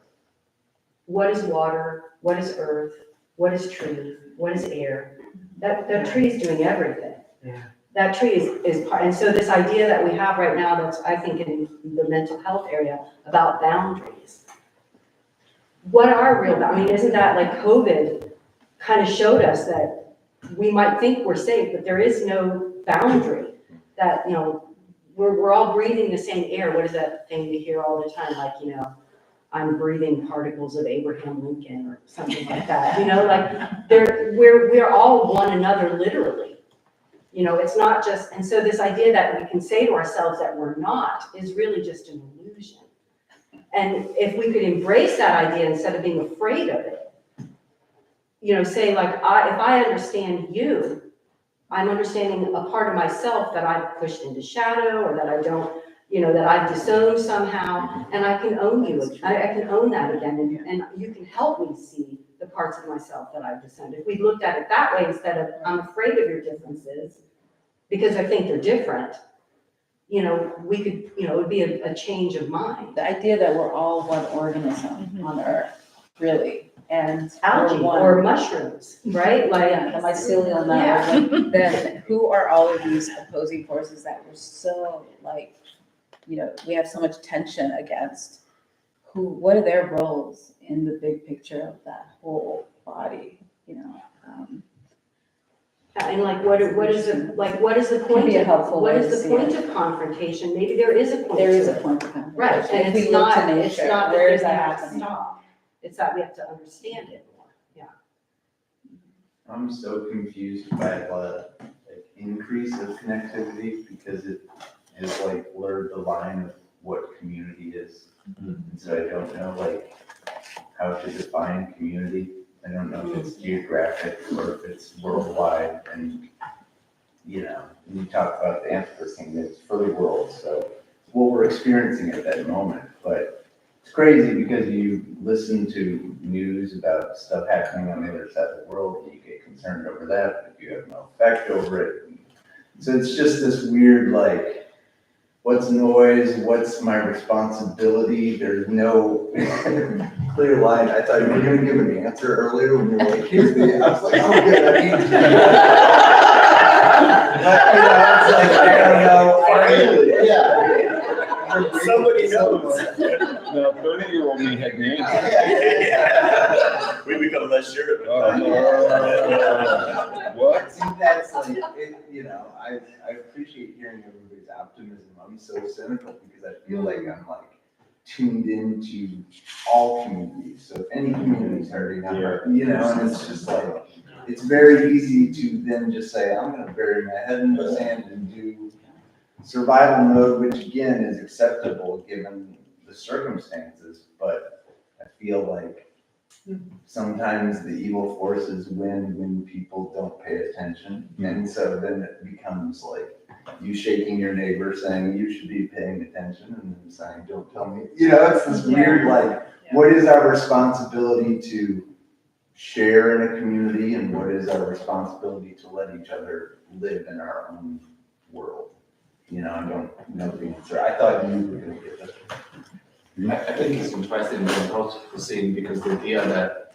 what is water? What is earth? What is tree? What is air? That tree is doing everything. Yeah. That tree is part, and so this idea that we have right now, that's, I think, in the mental health area about boundaries. What are real, I mean, isn't that like COVID kind of showed us that we might think we're safe, but there is no boundary, that, you know, we're all breathing the same air. What is that thing we hear all the time? Like, you know, I'm breathing particles of Abraham Lincoln or something like that. You know, like we're all one another, literally. You know, it's not just, and so this idea that we can say to ourselves that we're not is really just an illusion. And if we could embrace that idea instead of being afraid of it, you know, say like, if I understand you, I'm understanding a part of myself that I've pushed into shadow, or that I don't, you know, that I've disowned somehow, and I can own you. I can own that again, and you can help me see the parts of myself that I've disowned. If we looked at it that way, instead of I'm afraid of your differences because I think they're different, you know, we could, you know, it would be a change of mind. The idea that we're all one organism on Earth, really, and Algae or mushrooms, right? Like the mycelial network. Like, then who are all of these opposing forces that we're so like, you know, we have so much tension against? What are their roles in the big picture of that whole body? You know. And like, what is the point? What is the point of confrontation? Maybe there is a point. There is a point of confrontation. Right, and if we look to nature, where is that happening? Stop. It's that we have to understand it more. Yeah. I'm so confused by the increase of connectivity, because it has like blurred the line of what community is. And so I don't know like how to define community. I don't know if it's geographic or if it's worldwide. And, you know, when you talk about the Anthropocene, it's for the world. So what we're experiencing at that moment. But it's crazy because you listen to news about stuff happening on the other side of the world and you get concerned over that, but you have no effect over it. And so it's just this weird, like, what's noise, what's my responsibility, there's no clear line. I thought you were gonna give an answer earlier when you were like, here's the, I was like, oh, good, I need to do that. But, you know, I was like, I don't know, yeah. Somebody knows. No, 30-year-old me had the answer. We become less sure of it. What? See, that's like, you know, I appreciate hearing everybody's optimism. I'm so cynical because I feel like I'm like tuned into all communities. So if any community's hurting, I'm hurting, you know, and it's just like, it's very easy to then just say, I'm gonna bury my head in the sand and do survival mode, which again is acceptable given the circumstances, but I feel like sometimes the evil forces win when people don't pay attention. And so then it becomes like you shaking your neighbor saying you should be paying attention and then saying, don't tell me. You know, it's this weird, like, what is our responsibility to share in a community and what is our responsibility to let each other live in our own world? You know, I don't know the answer. I thought you were gonna get that. I think it's interesting in the Anthropocene because the idea that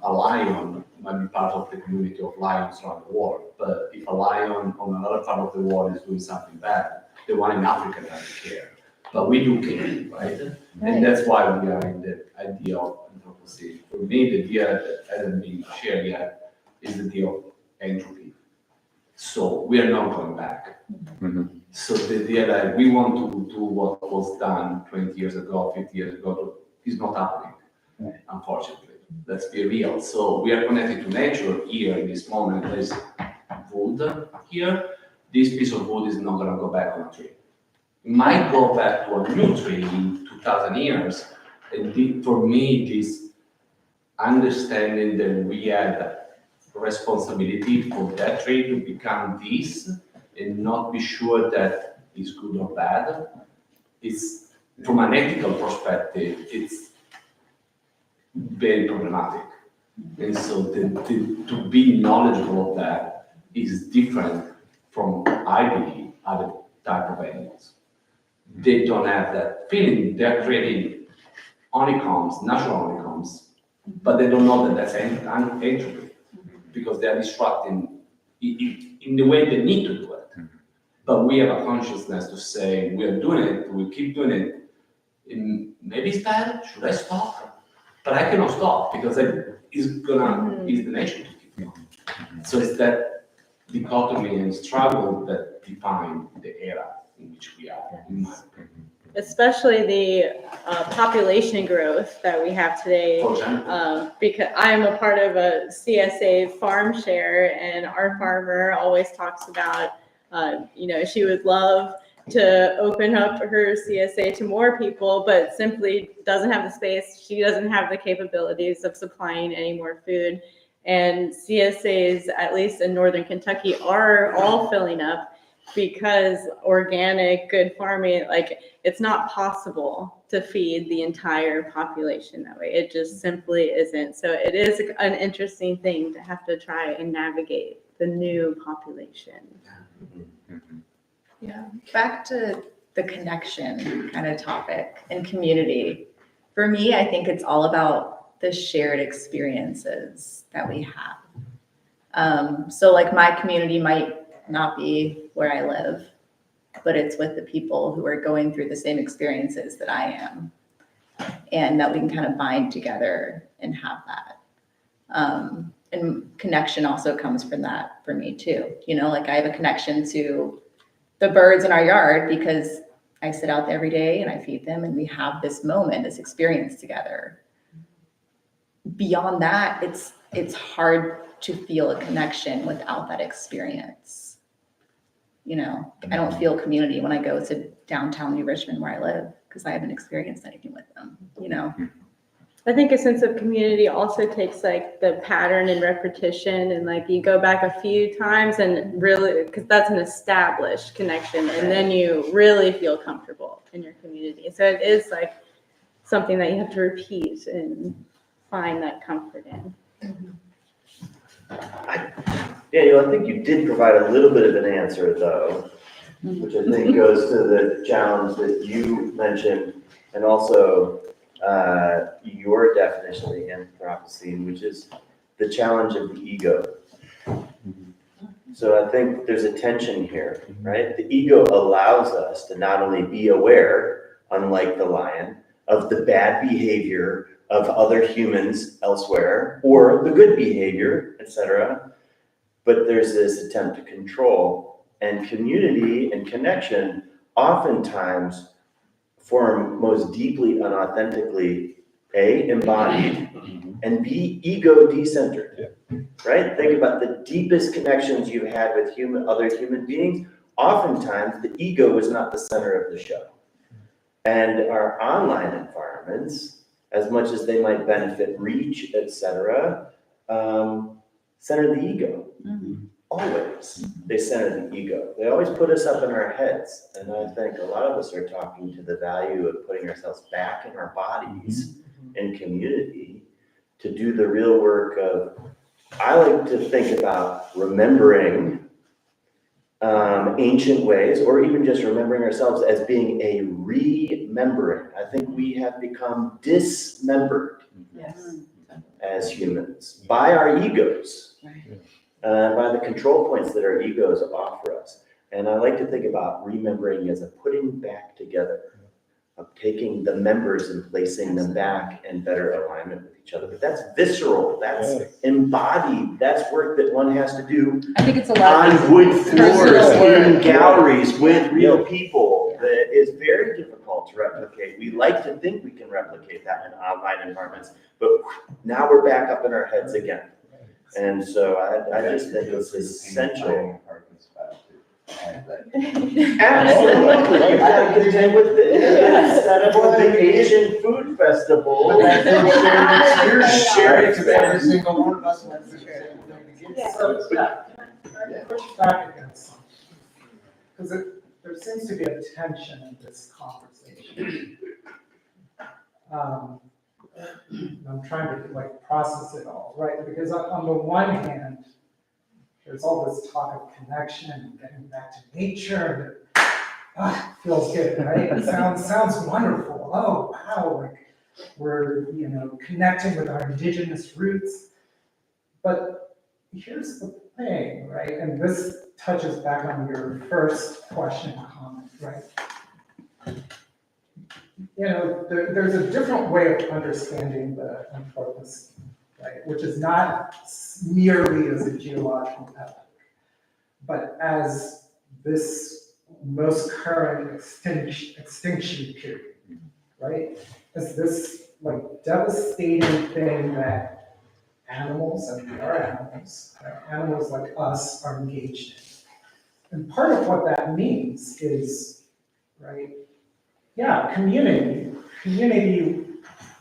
a lion might be part of the community of lions around the world, but if a lion on another part of the world is doing something bad, the one in Africa doesn't care. But we do care, right? And that's why we are in the idea of Anthropocene. For me, the idea that hasn't been shared yet is the idea of entropy. So we are not going back. Mhm. So the idea that we want to do what was done 20 years ago, 50 years ago, is not happening, unfortunately. Let's be real. So we are connected to nature here in this moment. There is wood here. This piece of wood is not going to go back on a tree. It might go back to a new tree in 2,000 years. And for me, this understanding that we had responsibility for that tree to become this and not be sure that it's good or bad, it's, from an ethical perspective, it's very problematic. And so to be knowledgeable of that is different from, I believe, other type of animals. They don't have that feeling. They're creating honeycombs, natural honeycombs, but they don't know that that's entropy because they're disrupting in the way they need to do it. But we have a consciousness to say, we are doing it, we keep doing it, and maybe it's bad, should I stop? But I cannot stop because it's the nature to keep going. So it's that dichotomy and struggle that define the era in which we are, in my opinion. Especially the population growth that we have today. For example. Because I'm a part of a CSA farm share, and our farmer always talks about, she would love to open up her CSA to more people, but simply doesn't have the space. She doesn't have the capabilities of supplying any more food. And CSAs, at least in Northern Kentucky, are all filling up because organic, good farming, it's not possible to feed the entire population that way. It just simply isn't. So it is an interesting thing to have to try and navigate the new population. Yeah, back to the connection kind of topic and community. For me, I think it's all about the shared experiences that we have. So like my community might not be where I live, but it's with the people who are going through the same experiences that I am, and that we can kind of bind together and have that. And connection also comes from that for me too. I have a connection to the birds in our yard because I sit out there every day and I feed them and we have this moment, this experience together. Beyond that, it's hard to feel a connection without that experience. I don't feel community when I go to downtown New Richmond where I live because I haven't experienced anything with them, I think a sense of community also takes the pattern and repetition, and you go back a few times and really, because that's an established connection, and then you really feel comfortable in your community. So it is something that you have to repeat and find that comfort in. Daniel, I think you did provide a little bit of an answer, though. which I think goes to the challenge that you mentioned, and also your definition of the Anthropocene, which is the challenge of the ego. So I think there's a tension here, right? The ego allows us to not only be aware, unlike the lion, of the bad behavior of other humans elsewhere, or the good behavior, etc. But there's this attempt to control, and community and connection oftentimes form most deeply and authentically, A, embodied, and B, ego decentered, right? Think about the deepest connections you've had with other human beings. Oftentimes, the ego is not the center of the show. And our online environments, as much as they might benefit reach, etc., center the ego. Always, they center the ego. They always put us up in our heads. And I think a lot of us are talking to the value of putting ourselves back in our bodies in community to do the real work of, I like to think about remembering ancient ways, or even just remembering ourselves as being a remembering. I think we have become dismembered as humans by our egos, by the control points that our egos offer us. And I like to think about remembering as a putting back together, of taking the members and placing them back in better alignment with each other. But that's visceral, that's embodied, that's work that one has to do I think it's a lot on of wood floors, in work. galleries, with real people, that is very difficult to replicate. We like to think we can replicate that in online environments, but now we're back up in our heads again. And so I just think it's essential. Absolutely, you gotta contend with the setup of the Asian food festival. You're sharing every single one of us wants to share. Push back against something, because there seems to be a tension in this conversation. I'm trying to process it all, right? Because on the one hand, there's all this talk of connection and getting back to nature, and feels good, right? It sounds wonderful. Oh, wow, we're connecting with our indigenous roots. But here's the thing, right? And this touches back on your first question and comment, right? There's a different way of understanding the Anthropocene, right? Which is not merely as a geological epoch, but as this most current extinction period, right? As this devastating thing that animals, and we are animals, right? Animals like us are engaged in. And part of what that means is, right, community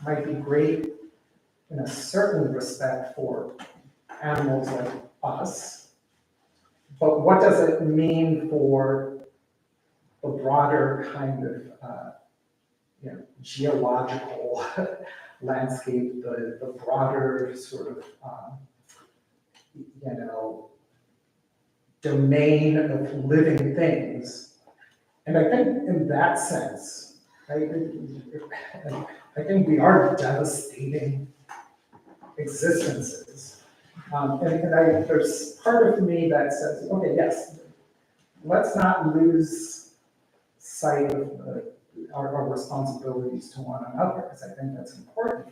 might be great in a certain respect for animals like us, but what does it mean for the broader kind of geological landscape, the broader sort of domain of living things? And I think in that sense, I think we are devastating existences. There's part of me that says, okay, yes, let's not lose sight of our responsibilities to one another, because I think that's important.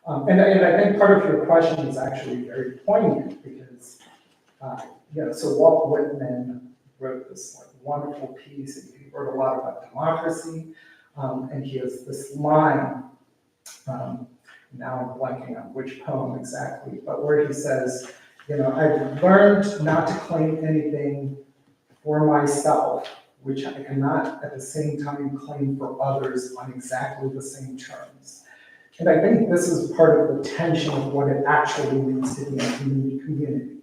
And I think part of your question is actually very poignant, because so Walt Whitman wrote this wonderful piece, and he wrote a lot about democracy, and he has this line, now I'm blanking on which poem exactly, but where he says, I've learned not to claim anything for myself, which I cannot at the same time claim for others on exactly the same terms. And I think this is part of the tension of what it actually means to be a community.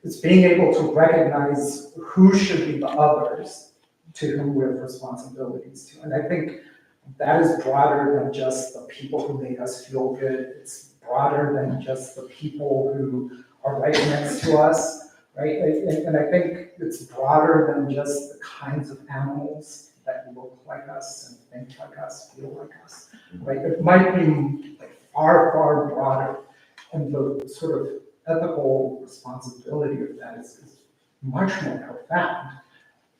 It's being able to recognize who should be the others to whom we have responsibilities to. And I think that is broader than just the people who make us feel good. It's broader than just the people who are right next to us. right? And I think it's broader than just the kinds of animals that look like us and think like us, feel like us, right? It might be like far, far broader, and the sort of ethical responsibility of that is much more profound.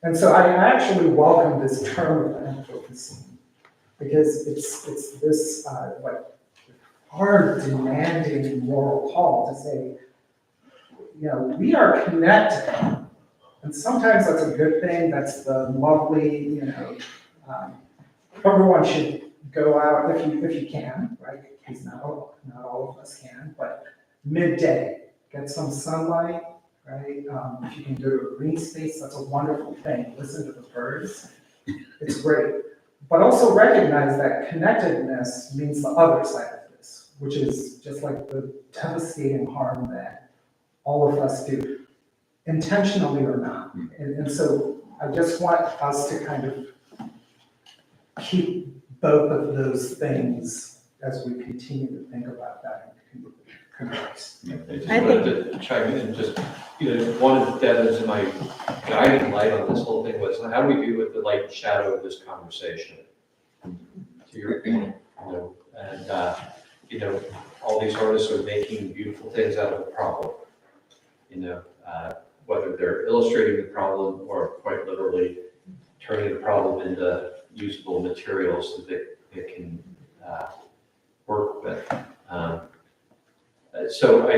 And so I actually welcome this term of Anthropocene, because it's this like hard, demanding moral call to say, you know, we are connected. And sometimes that's a good thing. That's the lovely, you know, everyone should go out if you can, right? Because not all of us can, but midday, get some sunlight, right? If you can go to a green space, that's a wonderful thing. Listen to the birds. It's great. But also recognize that connectedness means the other side of this, which is just like the devastating harm that all of us do, intentionally or not. And so I just want us to kind of keep both of those things as we continue to think about that and converse. I just wanted to chime in and just, you know, one of Devan's my guiding light on this whole thing was, how do we do with the light and shadow of this conversation? To your point, you know, and you know, all these artists are making beautiful things out of a problem. You know, whether they're illustrating the problem or quite literally turning the problem into usable materials that they can work with. So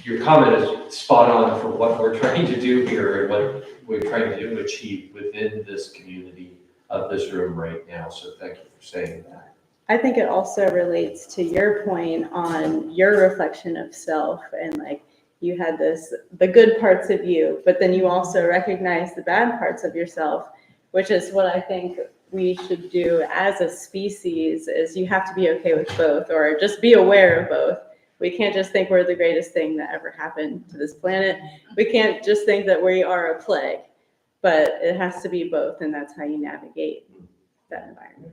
your comment is spot on for what we're trying to do here and what we're trying to achieve within this community of this room right now. So thank you for saying that. I think it also relates to your point on your reflection of self, and like you had the good parts of you, but then you also recognize the bad parts of yourself, which is what I think we should do as a species. Is you have to be okay with both, or just be aware of both. We can't just think we're the greatest thing that ever happened to this planet. We can't just think that we are a plague, but it has to be both, and that's how you navigate that environment.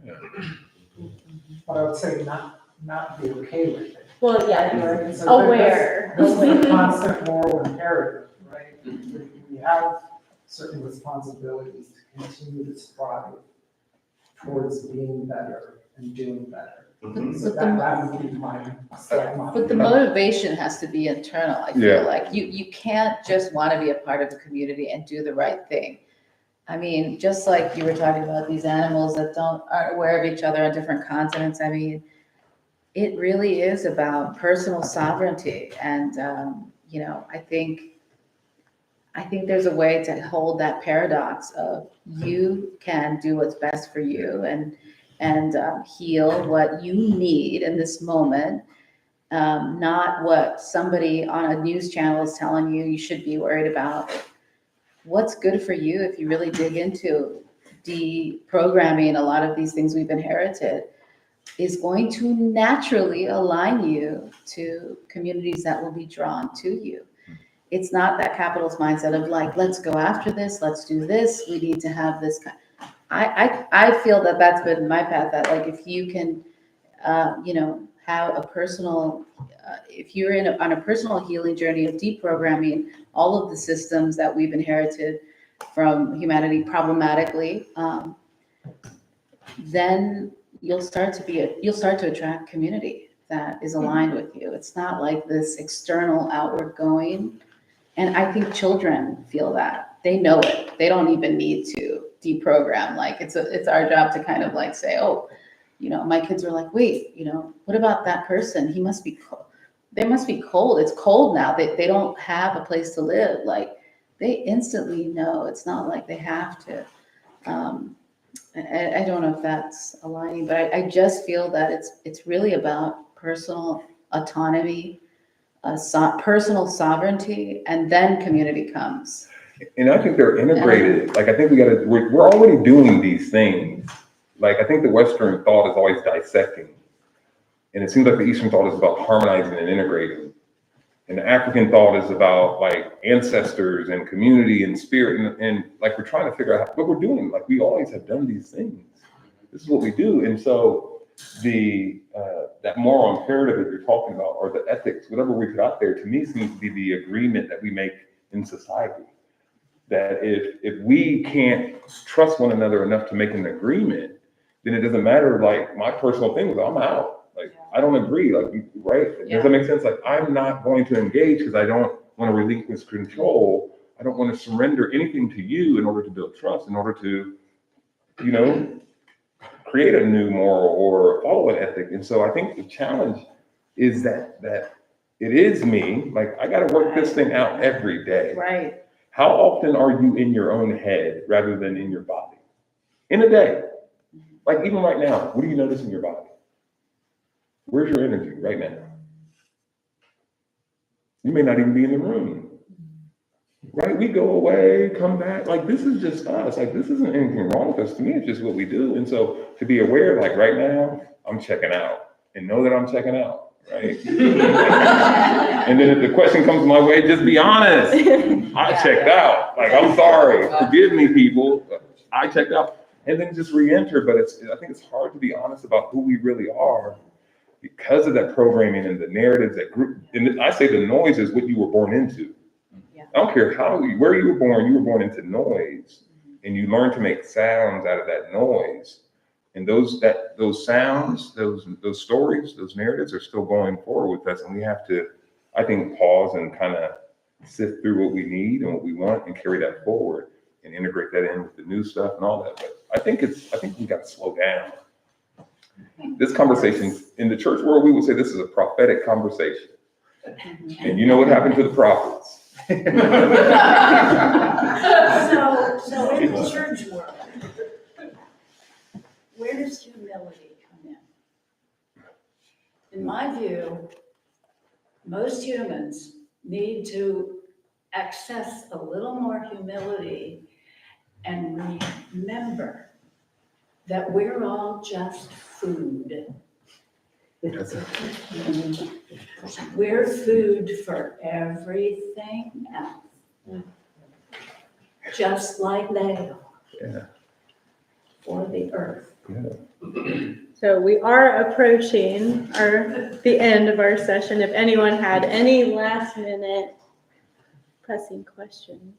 But I would say not be okay with it. Well, yeah, Right? So aware. This is a constant moral imperative, right? We have certain responsibilities to continue to strive towards being better and doing better. So that would be my But the motivation has to be internal. I feel like you can't just want to be a part of the community and do the right thing. I mean, just like you were talking about these animals that aren't aware of each other on different continents. I mean, it really is about personal sovereignty. And, you know, I think there's a way to hold that paradox of you can do what's best for you and heal what you need in this moment, not what somebody on a news channel is telling you should be worried about. What's good for you if you really dig into deprogramming a lot of these things we've inherited is going to naturally align you to communities that will be drawn to you. It's not that capitalist mindset of like, let's go after this, let's do this, we need to have this. I feel that that's been my path, that like if you can, you know, have a personal, if you're on a personal healing journey of deprogramming all of the systems that we've inherited from humanity problematically, then you'll start to attract community that is aligned with you. It's not like this external outward going. And I think children feel that. They know it. They don't even need to deprogram. Like it's our job to kind of like say, oh, you know, my kids are like, wait, you know, what about that person? He must be cold. They must be cold. It's cold now. They don't have a place to live. Like they instantly know. It's not like they have to. I don't know if that's aligning, but I just feel that it's really about personal autonomy, personal sovereignty, and then community comes. And I think they're integrated. Like I think we're already doing these things. Like I think the Western thought is always dissecting. And it seems like the Eastern thought is about harmonizing and integrating. And the African thought is about like ancestors and community and spirit. And like we're trying to figure out what we're doing. Like we always have done these things. This is what we do. And so that moral imperative that you're talking about, or the ethics, whatever we put out there, to me seems to be the agreement that we make in society. That if we can't trust one another enough to make an agreement, then it doesn't matter, like, my personal thing is I'm out. Like, I don't agree, like, right? Does that make sense? Like, I'm not going to engage because I don't want to relinquish control. I don't want to surrender anything to you in order to build trust, in order to, you know, create a new moral or follow an ethic. And so I think the challenge is that it is me, like, I got to work this thing out every day. Right. How often are you in your own head rather than in your body? In a day. Like, even right now, what do you notice in your body? Where's your energy right now? You may not even be in the room. Right? We go away, come back. Like, this is just us. Like, this isn't anything wrong with us. To me, it's just what we do. And so to be aware, like, right now, I'm checking out, and know that I'm checking out. Right? And then if the question comes my way, just be honest. I checked out. Like, I'm sorry. Forgive me, people. I checked out. And then just re-enter. But I think it's hard to be honest about who we really are because of that programming and the narratives that group. And I say the noise is what you were born into. I don't care where you were born into noise. And you learn to make sounds out of that noise. And those sounds, those stories, those narratives are still going forward with us. And we have to, I think, pause and kind of sift through what we need and what we want and carry that forward and integrate that in with the new stuff and all that. But I think we got to slow down. This conversation in the church world, we would say this is a prophetic conversation. And you know what happened to the prophets? So in the church world, where does humility come in? In my view, most humans need to access a little more humility and remember that we're all just food. We're food for everything else. Just like they are. Yeah. For the earth. Yeah. So we are approaching the end of our session. If anyone had any last minute pressing questions.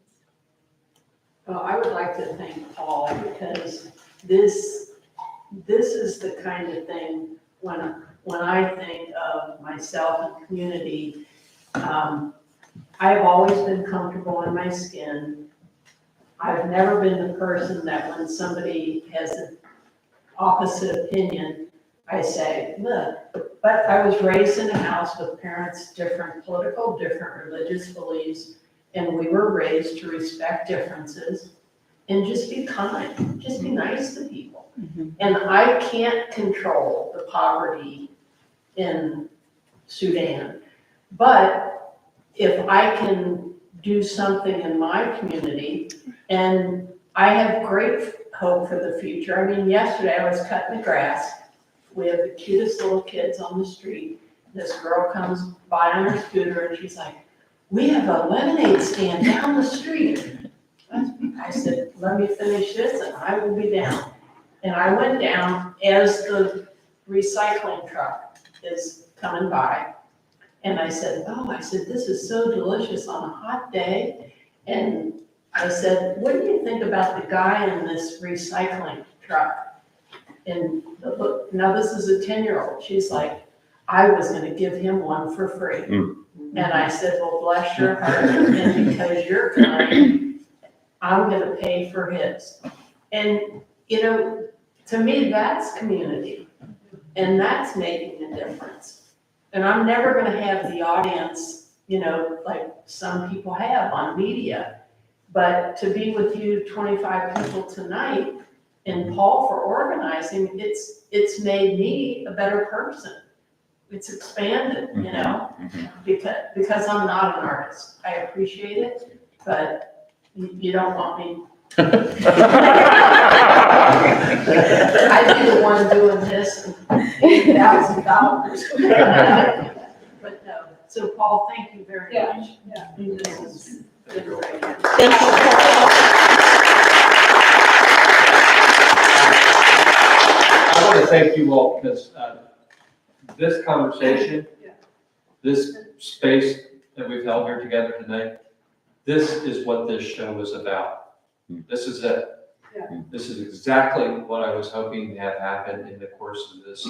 Well, I would like to thank Paul because this is the kind of thing when I think of myself and community, I've always been comfortable in my skin. I've never been the person that when somebody has an opposite opinion, I say, look, but I was raised in a house with parents, different political, different religious beliefs, and we were raised to respect differences and just be kind, just be nice to people. Mm-hmm. And I can't control the poverty in Sudan, but if I can do something in my community, and I have great hope for the future. I mean, yesterday I was cutting the grass. We have the cutest little kids on the street. This girl comes by on her scooter and she's like, we have a lemonade stand down the street. I said, let me finish this and I will be down. And I went down as the recycling truck is coming by. And I said, this is so delicious on a hot day. And I said, what do you think about the guy in this recycling truck? And look, now this is a 10-year-old. She's like, I was going to give him one for free. Mm. And I said, well, bless your heart. And because you're kind, I'm going to pay for his. And, you know, to me, that's community. And that's making a difference. And I'm never going to have the audience, you know, like some people have on media. But to be with you 25 people tonight, and Paul for organizing, it's made me a better person. It's expanded, you know, because I'm not an artist. I appreciate it, but you don't want me. I'd be the one doing this and $8,000. But no. So Paul, thank you very much. Yeah. This has been great. Thank you. I want to thank you all because this conversation, this space that we've held here together today, this is what this show is about. This is it. Yeah. This is exactly what I was hoping to have happen in the course of this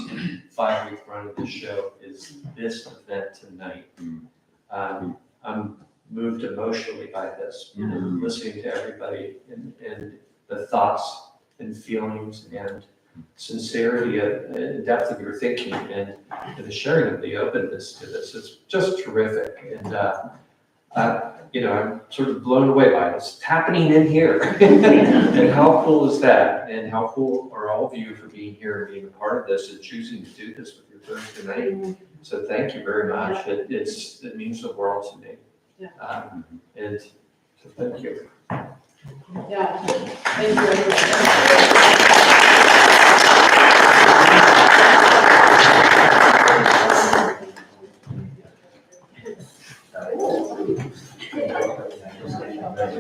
5-week run of this show, is this event tonight. I'm moved emotionally by this, listening to everybody and the thoughts and feelings and sincerity and depth of your thinking and the sharing of the openness to this. It's just terrific. And, I'm sort of blown away by it. It's happening in here. And how cool is that? And how cool are all of you for being here and being a part of this and choosing to do this with your Thursday night. So thank you very much. It means the world to me. And so thank you. Yeah, thank you, everybody.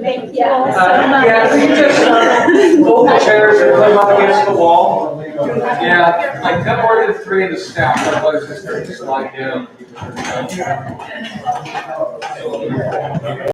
Thank you all so much. Yeah, we just hold the chairs and put them up against the wall. Yeah, like no more than 3 in the staff, otherwise it's going to slide down.